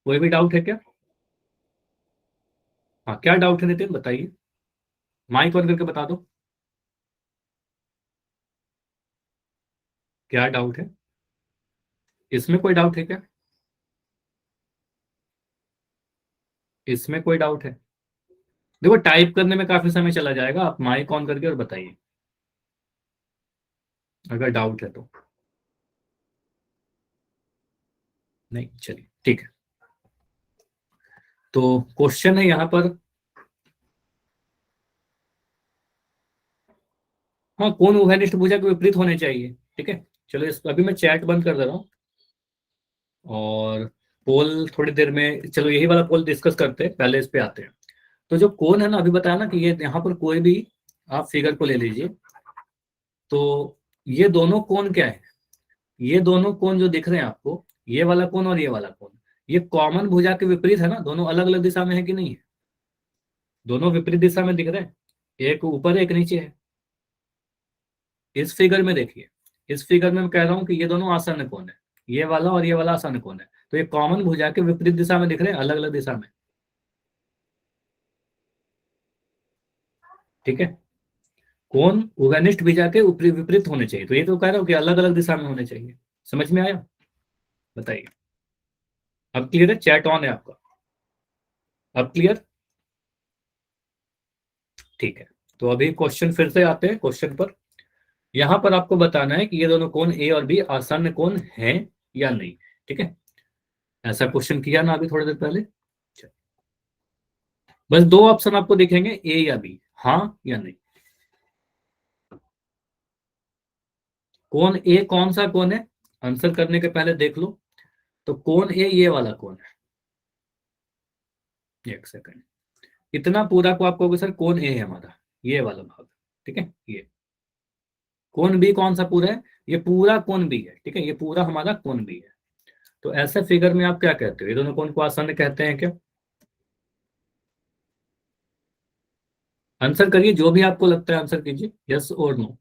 कोई भी डाउट है क्या? हाँ, क्या डाउट है नितिन, बताइए, माइक ऑन करके बता दो, क्या डाउट है? इसमें कोई डाउट है क्या? इसमें कोई डाउट है? देखो टाइप करने में काफी समय चला जाएगा, आप माइक ऑन करके और बताइए अगर डाउट है तो। नहीं, चलिए ठीक है। तो क्वेश्चन है यहाँ पर, हाँ, कौन उभयनिष्ठ भुजा के विपरीत होने चाहिए। ठीक है, चलो इस अभी मैं चैट बंद कर दे रहा हूँ, और पोल थोड़ी देर में, चलो यही वाला पोल डिस्कस करते हैं, पहले इस पे आते हैं। तो जो कोण है ना, अभी बताया ना कि ये यहाँ पर कोई भी आप फिगर को ले लीजिए, तो ये दोनों कोण क्या है? ये दोनों कोण जो दिख रहे हैं आपको, ये वाला कोण और ये वाला कोण, ये कॉमन भुजा के विपरीत है ना, दोनों अलग अलग दिशा में है कि नहीं है? दोनों विपरीत दिशा में दिख रहे हैं, एक ऊपर एक नीचे है। इस फिगर में देखिए, इस फिगर में मैं कह रहा हूं कि ये दोनों आसन्न कोण है, ये वाला और ये वाला आसन्न कोण है। तो ये कॉमन भुजा के विपरीत दिशा में दिख रहे हैं, अलग अलग दिशा में। ठीक है, कोण उभयनिष्ठ भुजा के विपरीत होने चाहिए, तो ये तो कह रहा हूं कि अलग अलग दिशा में होने चाहिए। समझ में आया? बताइए। अब क्लियर है? चैट ऑन है आपका? अब क्लियर? ठीक है, तो अभी क्वेश्चन फिर से आते हैं क्वेश्चन पर। यहां पर आपको बताना है कि ये दोनों कोण ए और बी आसन्न कोण हैं या नहीं। ठीक है, ऐसा क्वेश्चन किया ना अभी थोड़ी देर पहले। बस दो ऑप्शन आपको दिखेंगे, ए या बी, हाँ या नहीं। कोण ए कौन सा कोण है? आंसर करने के पहले देख लो। तो कोण ए ये वाला कोण है, एक सेकंड, इतना पूरा को आपको सर कोण ए है हमारा, ये वाला भाग। ठीक है, ये कोण बी कौन सा पूरा है? ये पूरा कोण बी है। ठीक है, ये पूरा हमारा कोण बी है। तो ऐसे फिगर में आप क्या कहते हो, ये दोनों कोण को आसन्न कहते हैं क्या? आंसर करिए, जो भी आपको लगता है आंसर कीजिए, यस और नो।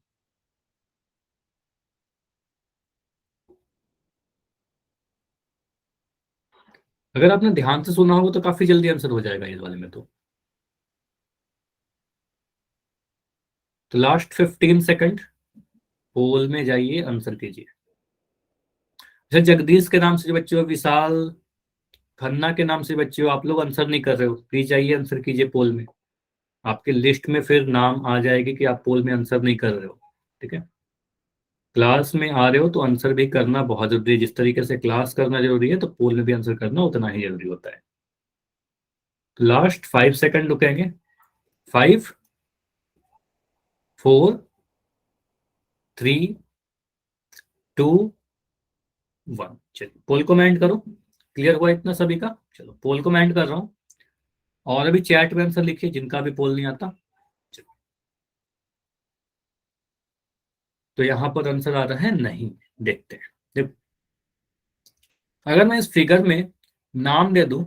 अगर आपने ध्यान से सुना होगा तो काफी जल्दी आंसर हो जाएगा इस वाले में। तो लास्ट 15 सेकंड, पोल में जाइए, आंसर कीजिए। जैसे जगदीश के नाम से जो बच्चे हो, विशाल खन्ना के नाम से बच्चे हो, आप लोग आंसर नहीं कर रहे हो, प्लीज जाइए आंसर कीजिए पोल में। आपके लिस्ट में फिर नाम आ जाएगी कि आप पोल में आंसर नहीं कर रहे हो। ठीक है, क्लास में आ रहे हो तो आंसर भी करना बहुत जरूरी है। जिस तरीके से क्लास करना जरूरी है, तो पोल में भी आंसर करना उतना ही जरूरी होता है। लास्ट 5 सेकंड रुकेंगे। 5, 4, 3, 2, 1। चलिए पोल को मैं एंड करूं। क्लियर हुआ इतना सभी का? चलो पोल को मैं एंड कर रहा हूं। और अभी चैट में आंसर लिखिए जिनका भी पोल नहीं आता। चलो, तो यहां पर आंसर आ रहा है नहीं। देखते हैं। देखो, अगर मैं इस फिगर में नाम दे दूं,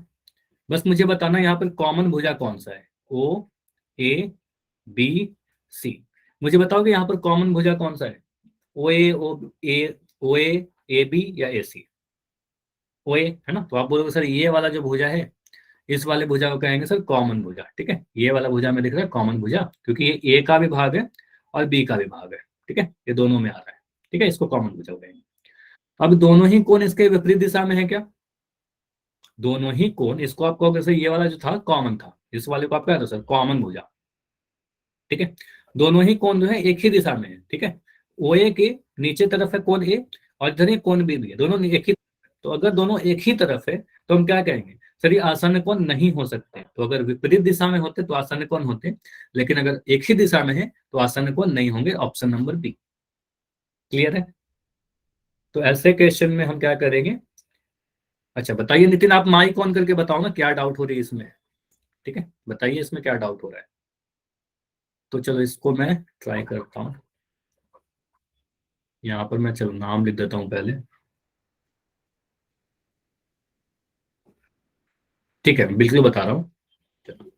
बस मुझे बताना यहाँ पर कॉमन भुजा कौन सा है। ओ, ए, बी, सी। मुझे बताओ कि यहाँ पर कॉमन भुजा कौन सा है। ओ ए बी या ए सी। ओ ए है ना, तो आप बोलोगे सर ये वाला जो भुजा है, इस वाले भुजा को कहेंगे सर कॉमन भुजा। ठीक है, ये वाला भुजा में दिख रहा है कॉमन भुजा, क्योंकि ये ए का भी भाग है और बी का भी भाग है। ठीक है, ये दोनों में आ रहा है। ठीक है, इसको कॉमन भुजा कहेंगे। अब दोनों ही कोण इसके विपरीत दिशा में है क्या? दोनों ही कोण, इसको आप कहोगे सर ये वाला जो था कॉमन था, इस वाले को आप क्या था सर कॉमन भुजा। ठीक है, दोनों ही कोण जो है एक ही दिशा में है। ठीक है, ओ ए के नीचे तरफ है कोण ए, और इधर ही कोण बी भी है, दोनों एक ही। तो अगर दोनों एक ही तरफ है तो हम क्या कहेंगे सर, ये आसन्न कोण नहीं हो सकते। तो अगर विपरीत दिशा में होते तो आसन्न कोण होते, लेकिन अगर एक ही दिशा में है तो आसन्न कोण नहीं होंगे। Option number B. क्लियर है? तो ऐसे क्वेश्चन में हम क्या करेंगे। अच्छा बताइए नितिन, आप माइक ऑन करके बताओ ना, क्या डाउट हो रही है इसमें। ठीक है, बताइए इसमें क्या डाउट हो रहा है। तो चलो इसको मैं ट्राई करता हूँ। यहाँ पर मैं चलो नाम लिख देता हूँ पहले। ठीक है, बिल्कुल बता रहा हूँ। चलो,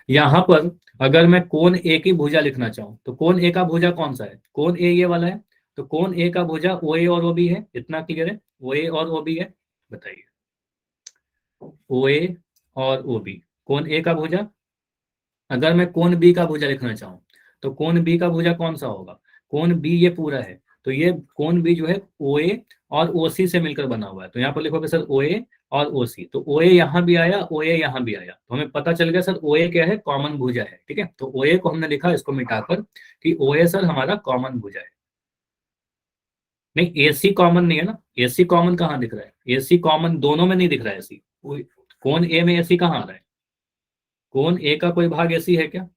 यहाँ पर अगर मैं कोण ए की भुजा लिखना चाहूँ तो कोण ए का भुजा कौन सा है? कोण ए ये वाला है। तो कोण ए का भुजा ओ ए और ओ बी है। इतना क्लियर है? ओ ए और ओ बी है। बताइए, ओ ए और ओ बी, कोण ए का भुजा। अगर मैं कोण बी का भुजा लिखना चाहूँ तो कोण बी का भुजा कौन सा होगा? कोण बी ये पूरा है, तो ये कोण बी जो है ओ ए और ओ सी से मिलकर बना हुआ है। तो यहाँ पर लिखोगे सर ओ ए और ओ सी। तो ओ ए यहाँ भी आया, ओ ए यहाँ भी आया, तो हमें पता चल गया सर ओ ए क्या है, कॉमन भुजा है। ठीक है, तो ओ ए को हमने लिखा इसको मिटाकर कि ओ ए सर हमारा कॉमन भुजा है। नहीं, ए सी कॉमन नहीं है ना। ए सी कॉमन कहाँ दिख रहा है? ए सी कॉमन दोनों में नहीं दिख रहा है। ए सी कोण ए में ए सी कहाँ आ रहा है? कोण ए का कोई भाग ए सी है क्या?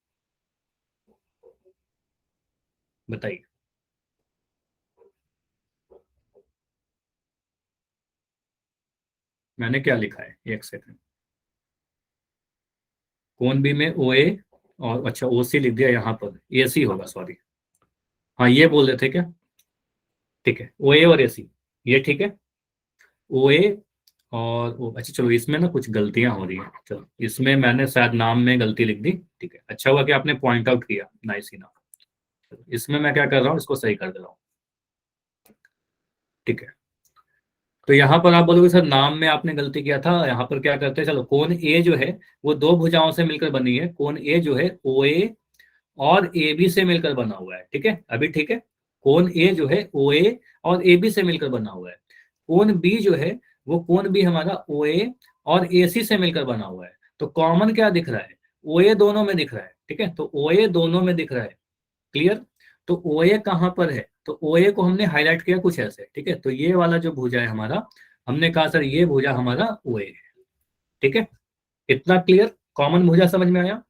बताइए। मैंने क्या लिखा है, एक सेकंड। कोण बी में ओ ए, और अच्छा ओ सी लिख दिया यहाँ पर, ए सी होगा, सॉरी। हाँ ये बोल रहे थे क्या? ठीक है, ओ ए और ए सी, ये ठीक है। ओ ए और ओ, अच्छा चलो इसमें ना कुछ गलतियां हो रही है। चलो इसमें मैंने शायद नाम में गलती लिख दी। ठीक है, अच्छा हुआ कि आपने पॉइंट आउट किया, नाइस ही ना। इसमें मैं क्या कर रहा हूँ, इसको सही कर दे रहा हूँ। ठीक है, तो यहाँ पर आप बोलोगे सर नाम में आपने गलती किया था, यहाँ पर क्या करते हैं। चलो कोण ए जो है वो दो भुजाओं से मिलकर बनी है। कोण ए जो है ओ ए और ए बी से मिलकर बना हुआ है। ठीक है, अभी ठीक है। कोण ए जो है ओ ए और ए बी से मिलकर बना हुआ है। कोण बी जो है वो कोण बी हमारा ओ ए और ए सी से मिलकर बना हुआ है। तो कॉमन क्या दिख रहा है? ओ ए दोनों में दिख रहा है। ठीक है, तो ओ ए दोनों में दिख रहा है। क्लियर? तो ओ ए कहाँ पर है? तो ओ ए को हमने हाईलाइट किया कुछ ऐसे। ठीक है, तो ये वाला जो भुजा है हमारा, हमने कहा सर ये भुजा हमारा ओ ए है। ठीक है, इतना क्लियर? कॉमन भुजा समझ में आया?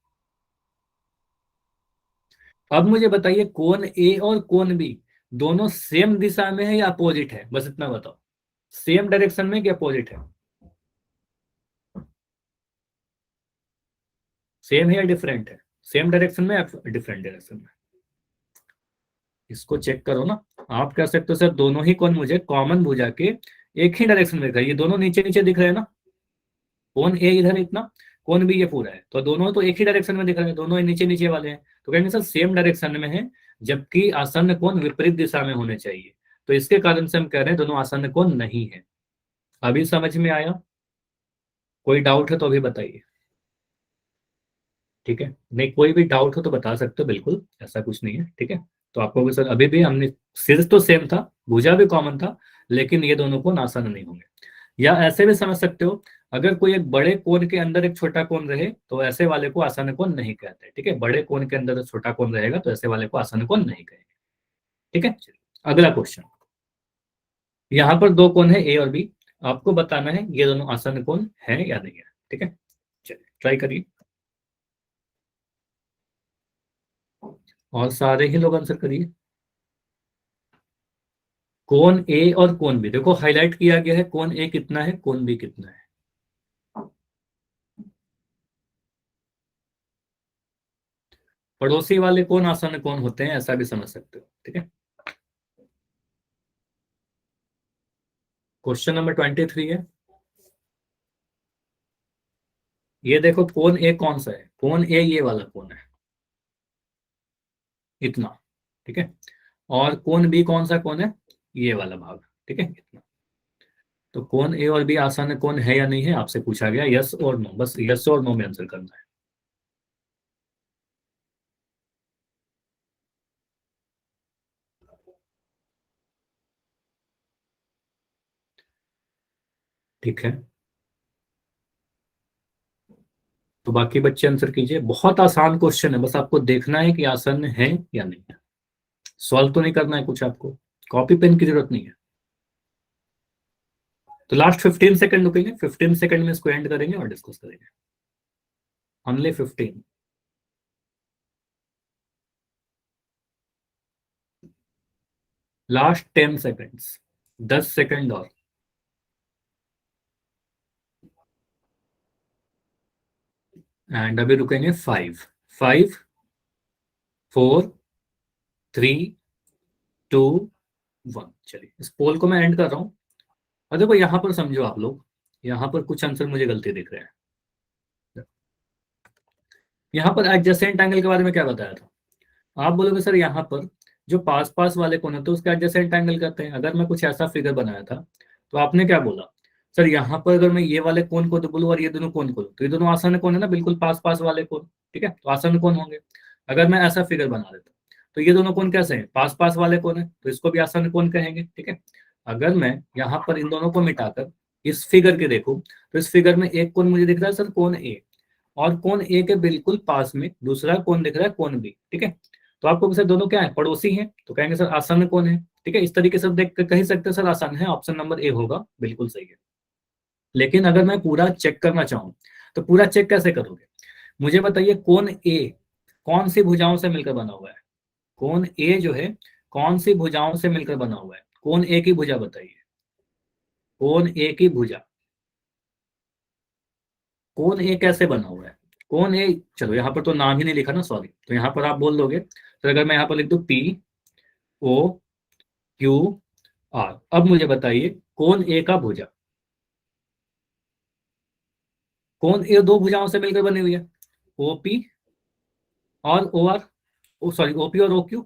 अब मुझे बताइए कोण ए और कोण बी दोनों सेम दिशा में है या अपोजिट है? बस इतना बताओ, सेम डायरेक्शन में कि अपोजिट है? सेम है या डिफरेंट है? सेम डायरेक्शन में या डिफरेंट डायरेक्शन में? इसको चेक करो ना। आप कह सकते हो सर दोनों ही कोण मुझे कॉमन भुजा के एक ही डायरेक्शन में दिख रहा है, ये दोनों नीचे नीचे दिख रहे हैं ना। कोण ए इधर इतना, कोण बी ये पूरा है, तो दोनों तो एक ही डायरेक्शन में दिख रहे हैं, दोनों ही नीचे नीचे वाले हैं। तो कहेंगे सर सेम डायरेक्शन में है, जबकि आसन्न कोण विपरीत दिशा में होने चाहिए। तो इसके कारण से हम कह रहे हैं दोनों आसन्न कोण नहीं है। अभी समझ में आया? कोई डाउट है तो अभी बताइए। ठीक है, नहीं कोई भी डाउट हो तो बता सकते हो, बिल्कुल ऐसा कुछ नहीं है। ठीक है, तो आपको भी सर अभी भी हमने, सिर्फ तो सेम था, भुजा भी कॉमन था, लेकिन ये दोनों कोण आसान नहीं होंगे। या ऐसे भी समझ सकते हो, अगर कोई एक बड़े कोण के अंदर एक छोटा कोण रहे तो ऐसे वाले को आसान कोण नहीं कहते। ठीक है, बड़े कोण के अंदर छोटा कोण रहेगा तो ऐसे वाले को आसान कोण नहीं कहेंगे। ठीक है, चलिए, अगला क्वेश्चन। यहाँ पर दो कोण है ए और बी, आपको बताना है ये दोनों आसान कोण है या नहीं है। ठीक है, चलिए ट्राई करिए। और सारे ही लोग आंसर करिए। कोण ए और कोण बी, देखो हाईलाइट किया गया है, कोण ए कितना है, कोण बी कितना है। पड़ोसी वाले कोण आसन कोण होते हैं, ऐसा भी समझ सकते हो, ठीक है। क्वेश्चन नंबर 23 है। ये देखो कोण ए कौन सा है, कोण ए ये वाला कोण है, इतना, ठीक है। और कोण बी कौन सा कोण है, ये वाला भाग, ठीक है, इतना। तो कोण ए और बी आसान कोण है या नहीं है, आपसे पूछा गया, यस और नो, बस यस और नो में आंसर करना है। ठीक है, तो बाकी बच्चे आंसर कीजिए, बहुत आसान क्वेश्चन है, बस आपको देखना है कि आसान है या नहीं है। सॉल्व तो नहीं करना है कुछ आपको, कॉपी पेन की जरूरत नहीं है। तो लास्ट 15 सेकंड रुकेंगे, 15 सेकंड में इसको एंड करेंगे और डिस्कस करेंगे। ओनली 15। लास्ट 10 सेकंड्स, 10 सेकंड और। एंड अभी रुकेंगे 5, 5, 4, 3, 2, 1। चलिए इस पोल को मैं एंड कर रहा हूं। और देखो यहां पर समझो आप लोग, यहां पर कुछ आंसर मुझे गलती दिख रहे हैं। यहां पर एडजेसेंट एंगल के बारे में क्या बताया था, आप बोलोगे सर यहाँ पर जो पास पास वाले कोण होते हैं उसका एडजेसेंट एंगल करते हैं। अगर मैं कुछ ऐसा फिगर बनाया था तो आपने क्या बोला, सर यहाँ पर अगर मैं ये वाले कोण को तो बोलूँ और ये दोनों कोण को, तो ये दोनों आसान कोण है ना, बिल्कुल पास पास वाले कोण, ठीक है, तो आसान कोण होंगे। अगर मैं ऐसा फिगर बना देता तो ये दोनों कोण कैसे हैं, पास पास वाले कोण है, तो इसको भी आसान कोण कहेंगे, ठीक है। अगर मैं यहाँ पर इन दोनों को मिटाकर इस फिगर के देखूं तो इस फिगर में एक कोण मुझे दिख रहा है सर कोण ए, और कोण ए के बिल्कुल पास में दूसरा कोण दिख रहा है कोण बी, ठीक है। तो आपको सर दोनों क्या है, पड़ोसी हैं, तो कहेंगे सर आसान कौन है, ठीक है। इस तरीके से देख कर कह सकते हैं सर आसान है, ऑप्शन नंबर ए होगा, बिल्कुल सही है। लेकिन अगर मैं पूरा चेक करना चाहूँ तो पूरा चेक कैसे करोगे, मुझे बताइए कोण ए कौन सी भुजाओं से मिलकर बना हुआ है, कोण ए जो है कौन सी भुजाओं से मिलकर बना हुआ है, कोण ए की भुजा बताइए, कोण ए की भुजा, कोण ए कैसे बना हुआ है, कोण ए, चलो यहाँ पर तो नाम ही नहीं लिखा ना, सॉरी, तो यहाँ पर आप बोल दोगे, तो अगर मैं यहाँ पर लिख दूं पी ओ क्यू आर, अब मुझे बताइए कोण ए का भुजा, कोण ए दो भुजाओं से मिलकर बनी हुई है, ओपी और ओ आर, ओ सॉरी ओपी और ओ क्यू,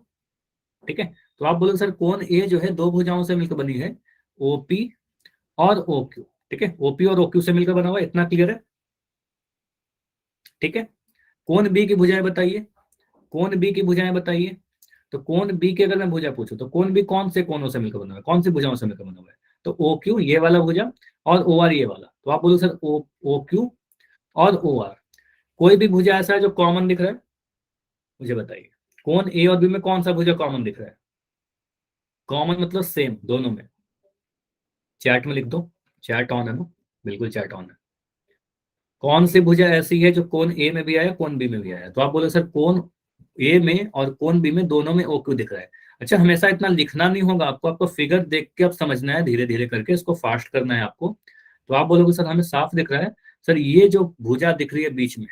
ठीक है। तो आप बोलोगे सर कोण ए जो है दो भुजाओं से मिलकर बनी है, ओपी और ओ क्यू, ठीक है, ओपी और ओ क्यू से मिलकर बना हुआ है, इतना क्लियर है, ठीक है। कोण बी की भुजाएं बताइए, कोण बी की भुजाएं बताइए। तो कोण बी की अगर मैं भुजा पूछूं तो कोण बी कौन से कोणों से मिलकर बना हुआ है, कौन सी भुजाओं से मिलकर बना हुआ है, तो ओ क्यू ये वाला भुजा और ओ आर ये वाला, तो आप बोलो सर ओ क्यू और ओ आर, कोई भी भुजा ऐसा है जो कॉमन दिख रहा है, मुझे बताइए कोण ए और बी में कौन सा भुजा कॉमन दिख रहा है, कॉमन मतलब सेम दोनों में, चैट में लिख दो, चैट ऑन है ना, बिल्कुल चैट ऑन है। कौन सी भुजा ऐसी है जो कोण ए में भी आया कोण बी में भी आया, तो आप बोले सर कोण ए में और कोण बी में दोनों में ओ क्यू दिख रहा है। अच्छा हमेशा इतना लिखना नहीं होगा आपको, आपको फिगर देख के अब समझना है, धीरे धीरे करके इसको फास्ट करना है आपको। तो आप बोलोगे सर हमें साफ दिख रहा है, सर ये जो भुजा दिख रही है बीच में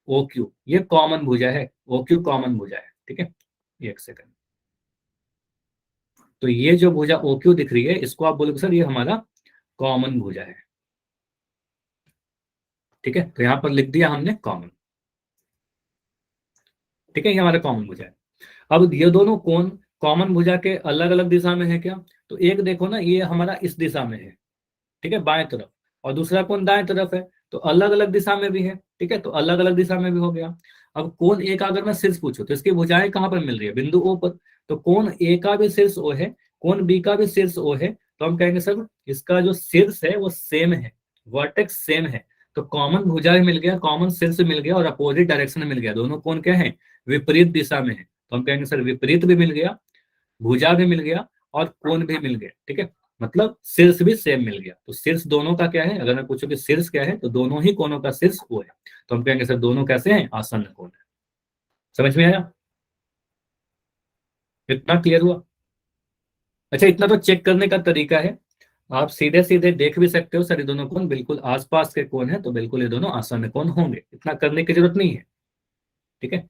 ओ क्यू, ये कॉमन भुजा है, ओ क्यू कॉमन भुजा है, ठीक है। एक सेकंड, तो ये जो भुजा ओ क्यू दिख रही है इसको आप बोलोगे सर ये हमारा कॉमन भुजा है, ठीक है। तो यहां पर लिख दिया हमने कॉमन, ठीक है, ये हमारा कॉमन भुजा है। अब ये दोनों कोण कॉमन भुजा के अलग अलग दिशा में है क्या, तो एक देखो ना ये हमारा इस दिशा में है, ठीक है, बाएं तरफ, और दूसरा कोण दाएं तरफ है, तो अलग अलग दिशा में भी है, ठीक है, तो अलग अलग दिशा में भी हो गया। अब कोण ए का अगर मैं शीर्ष पूछूं तो इसकी भुजाएं कहां पर मिल रही है, बिंदु ओ पर, तो कोण ए का भी शीर्ष ओ है, कोण बी का भी शीर्ष ओ है, तो हम कहेंगे सर इसका जो शीर्ष है वो सेम है, वर्टेक्स सेम है, तो कॉमन भुजा भी मिल गया, कॉमन शीर्ष मिल गया और अपोजिट डायरेक्शन में मिल गया, दोनों कोण क्या है, विपरीत दिशा में है, तो हम कहेंगे सर विपरीत भी मिल गया, भुजा भी मिल गया और कोण भी मिल गया, ठीक है, मतलब शीर्ष भी सेम मिल गया। तो शीर्ष दोनों का क्या है, अगर मैं पूछूं कि शीर्ष क्या है तो दोनों ही कोणों का शीर्ष वो है, तो हम कहेंगे सर दोनों कैसे हैं, आसन्न कोण है। समझ में आया। इतना क्लियर हुआ? अच्छा, इतना तो चेक करने का तरीका है, आप सीधे सीधे देख भी सकते हो सर ये दोनों कोण बिल्कुल आसपास के कोण है, तो बिल्कुल ये दोनों आसन्न कोण होंगे, इतना करने की जरूरत नहीं है। ठीक है,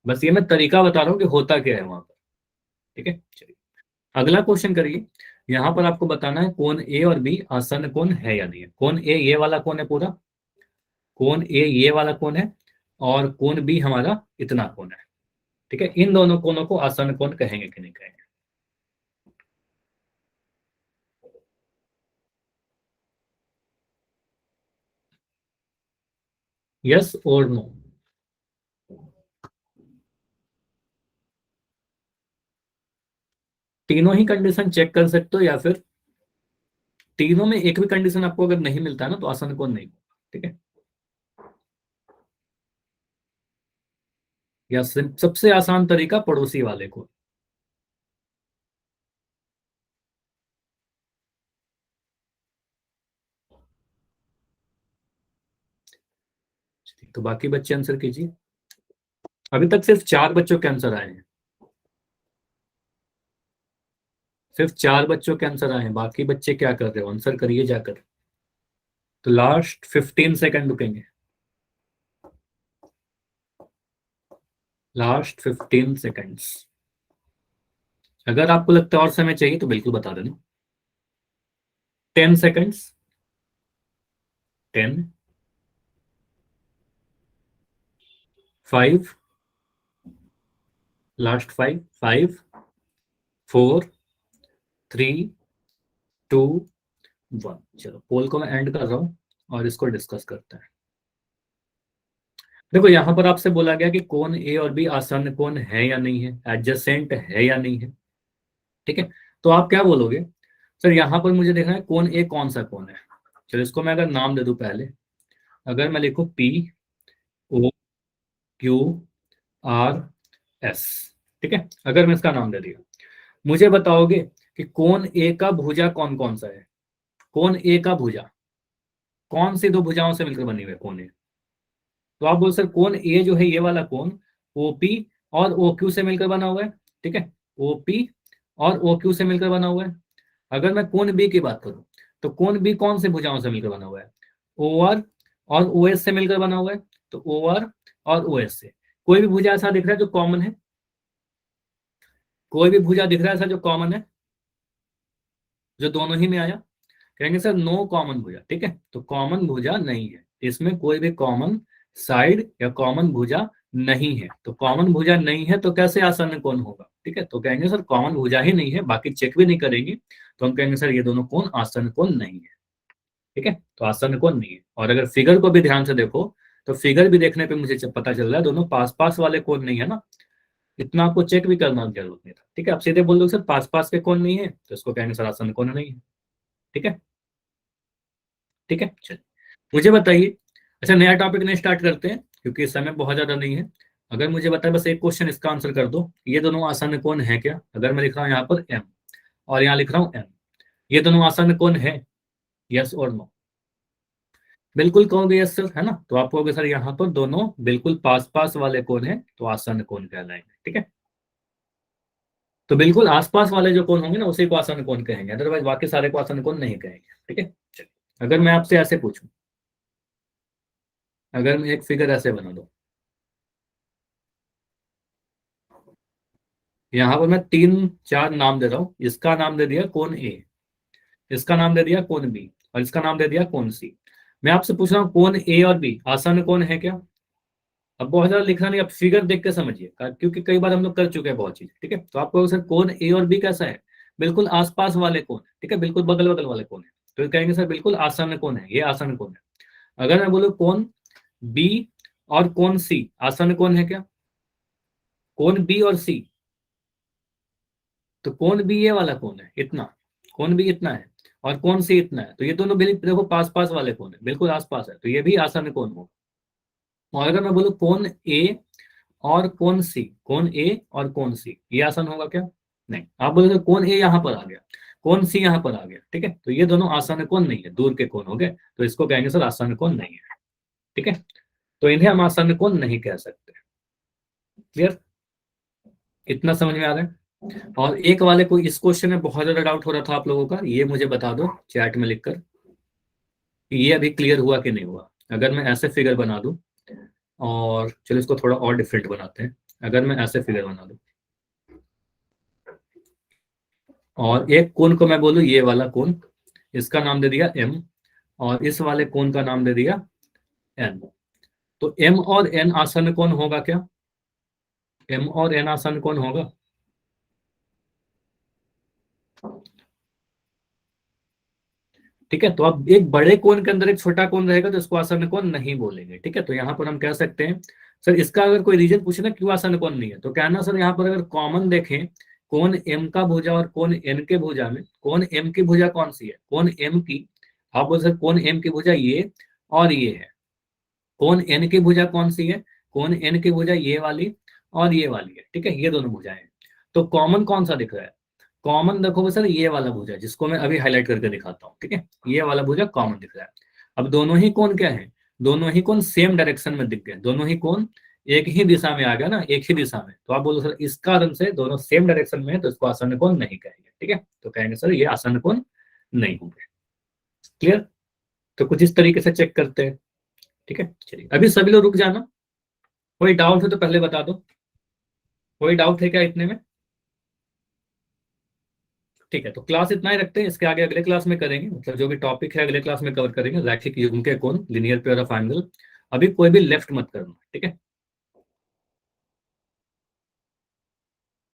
बस ये मैं तरीका बता रहा हूँ कि होता क्या है वहां पर। ठीक है, चलिए अगला क्वेश्चन करिए। यहाँ पर आपको बताना है कोण ए और बी आसन्न कोण है या नहीं है। कोण ए ये वाला कोण है पूरा, कोण ए ये वाला कोण है, और कोण बी हमारा इतना कोण है। ठीक है, इन दोनों कोणों को आसन्न कोण कहेंगे कि नहीं कहेंगे? यस और नो? तीनों ही कंडीशन चेक कर सकते हो, या फिर तीनों में एक भी कंडीशन आपको अगर नहीं मिलता है ना, तो आसन्न कोण नहीं होगा। ठीक है, या सबसे आसान तरीका पड़ोसी वाले को। तो बाकी बच्चे आंसर कीजिए। अभी तक सिर्फ 4 बच्चों के आंसर आए हैं, सिर्फ 4 बच्चों के आंसर आए हैं, बाकी बच्चे क्या कर रहे हो, आंसर करिए जाकर। तो लास्ट 15 सेकंड रुकेंगे, लास्ट 15 सेकंड्स। अगर आपको लगता है और समय चाहिए तो बिल्कुल बता देना। 10 सेकंड्स, 10, 5, लास्ट 5, 5, 4, 3, 2, 1। चलो पोल को मैं एंड कर रहा हूं और इसको डिस्कस करते हैं। देखो यहां पर आपसे बोला गया कि कोण ए और बी आसन्न कोण है या नहीं है, एडजेसेंट है या नहीं है। ठीक है, तो आप क्या बोलोगे, सर यहां पर मुझे देखना है कोण ए कौन सा कोण है। चलो इसको मैं अगर नाम दे दूं पहले, अगर मैं लिखूं P O Q R S, ठीक है, अगर मैं इसका नाम दे दिया, मुझे बताओगे कि कोण ए का भुजा कौन कौन सा है। कोण ए का भुजा कौन सी दो भुजाओं से मिलकर बनी हुई है कोण ए? तो आप बोल सर कोण ए जो है ये वाला कोण ओपी और ओ क्यू से मिलकर बना हुआ है। ठीक है, ओपी और ओ क्यू से मिलकर बना हुआ है। अगर मैं कोण बी की बात करूं, तो कोण बी कौन से भुजाओं से मिलकर बना हुआ है? ओ आर और ओ एस से मिलकर बना हुआ है। तो ओ आर और ओ एस से कोई भी भुजा ऐसा दिख रहा है जो कॉमन है? कोई भी भुजा दिख रहा है ऐसा जो कॉमन है, जो दोनों ही में आया? कहेंगे सर नो कॉमन भुजा। ठीक है, तो कॉमन भुजा नहीं है, इसमें कोई भी कॉमन साइड या कॉमन भुजा नहीं है। तो कॉमन भुजा नहीं है तो कैसे आसन्न कोण होगा? ठीक है, तो कहेंगे सर कॉमन भुजा ही नहीं है, बाकी चेक भी नहीं करेंगे, तो हम कहेंगे सर ये दोनों कोण आसन्न कोण नहीं है। ठीक है, तो आसन्न कोण नहीं है। और अगर फिगर को भी ध्यान से देखो, तो फिगर भी देखने पे मुझे पता चल रहा है दोनों पास पास वाले कोण नहीं है ना, इतना आपको चेक भी करना जरूरत नहीं था। ठीक है, आप सीधे बोल दो सर पास पास के कोण नहीं है, तो इसको कहेंगे सर आसन्न कोण नहीं है। ठीक है, ठीक है चलिए मुझे बताइए। अच्छा नया टॉपिक नहीं स्टार्ट करते हैं क्योंकि समय बहुत ज्यादा नहीं है। अगर मुझे बताए बस एक क्वेश्चन इसका आंसर कर दो, ये दोनों आसन्न कोण है क्या? अगर मैं लिख रहा हूँ यहाँ पर एम और यहाँ लिख रहा हूँ एम, ये दोनों आसन्न कोण है? यस और नो? बिल्कुल कहोगे यस सर, है ना, तो आप कहोगे सर यहाँ पर दोनों बिल्कुल पास पास वाले कोण है, तो आसन्न कोण कहलाएंगे। ठीक है, तो बिल्कुल आसपास वाले जो कोण होंगे ना उसी को आसन्न कोण कहेंगे, अदरवाइज बाकी सारे को आसन्न कोण नहीं कहेंगे। ठीक है चलिए अगर मैं आपसे ऐसे पूछूं, अगर मैं एक फिगर ऐसे बना दूं, यहाँ पर मैं 3 4 नाम दे रहा हूँ, इसका नाम दे दिया कोण ए, इसका नाम दे दिया कोण बी, और इसका नाम दे दिया कोण सी। मैं आपसे पूछ रहा हूँ कोण ए और बी आसन्न कोण है क्या? अब बहुत ज्यादा लिखना नहीं, आप फिगर देख के समझिए, क्योंकि कई बार हम लोग कर चुके हैं बहुत चीज। ठीक है, तो आपको सर कोण ए और बी कैसा है? बिल्कुल आसपास वाले कोण। ठीक है, बिल्कुल बगल बगल वाले कोण है, तो कहेंगे सर बिल्कुल आसन्न कोण है, ये आसन्न कोण है। अगर मैं बोलूँ कोण बी और कोण सी आसन्न कोण है क्या? कोण बी और सी, तो कोण बी ये वाला कोण है इतना, कोण बी इतना है, और कोण सी इतना है, तो ये दोनों देखो पास पास वाले कोण है, बिल्कुल आसपास है, तो ये भी आसन्न कोण होगा। और अगर मैं बोलूँ कोण ए और कोण सी, कोण ए और कोण सी, ये आसान होगा क्या? नहीं। आप बोलोगे कोण ए यहाँ पर आ गया, कोण सी यहाँ पर आ गया, ठीक है, तो ये दोनों आसान कोण नहीं है, दूर के कोण हो गए, तो इसको कहेंगे सर आसान कोण नहीं है। ठीक है, तो इन्हें हम आसान कोण नहीं कह सकते। क्लियर? इतना समझ में आ रहा है? और एक वाले को इस क्वेश्चन में बहुत ज्यादा डाउट हो रहा था आप लोगों का, ये मुझे बता दो चैट में लिखकर कि ये अभी क्लियर हुआ कि नहीं हुआ। अगर मैं ऐसे फिगर बना दूं, और चलो इसको थोड़ा और डिफरेंट बनाते हैं, अगर मैं ऐसे फिगर बना दूं और एक कोण को मैं बोलूं ये वाला कोण, इसका नाम दे दिया m, और इस वाले कोण का नाम दे दिया n, तो m और n आसन्न कोण होगा क्या? m और n आसन्न कोण होगा? ठीक है, तो अब एक बड़े कोण के अंदर एक छोटा कोण रहेगा तो इसको आसन्न कोण नहीं बोलेंगे। ठीक है, तो यहाँ पर हम कह सकते हैं सर इसका अगर कोई रीजन पूछे ना क्यों आसन्न कोण नहीं है, तो कहना सर यहाँ पर अगर कॉमन देखें कोण m का भुजा और कोण n के भुजा में, कोण m की भुजा कौन सी है? कोण m की, आप बोल सकते कोण m की भुजा ये और ये है। कोण n की भुजा कौन सी है? कोण n की भुजा ये वाली और ये वाली है। ठीक है, ये दोनों भुजाएं हैं। तो कॉमन कौन सा दिख रहा है? कॉमन देखो सर ये वाला भुजा, जिसको मैं अभी हाईलाइट करके दिखाता हूँ। ठीक है, ये वाला भुजा कॉमन दिख रहा है। अब दोनों ही कोण क्या है? दोनों ही कोण सेम डायरेक्शन में दिख गए, दोनों ही कोण एक ही दिशा में आ गया ना, एक ही दिशा में। तो आप बोलो सर इस कारण से दोनों सेम डायरेक्शन में है तो इसको आसन्न कोण नहीं कहेंगे। ठीक है, तो कहेंगे सर ये आसन्न कोण नहीं होंगे। क्लियर? तो कुछ इस तरीके से चेक करते हैं। ठीक है, चलिए अभी सभी लोग रुक जाना, कोई डाउट हो तो पहले बता दो। कोई डाउट है क्या इतने में? ठीक है, तो क्लास इतना ही रखते हैं, इसके आगे अगले क्लास में करेंगे, मतलब जो भी टॉपिक है अगले क्लास में कवर करेंगे, रैखिक युग्म के कोण, लिनियर पेयर ऑफ एंगल। अभी कोई भी लेफ्ट मत करना। ठीक है।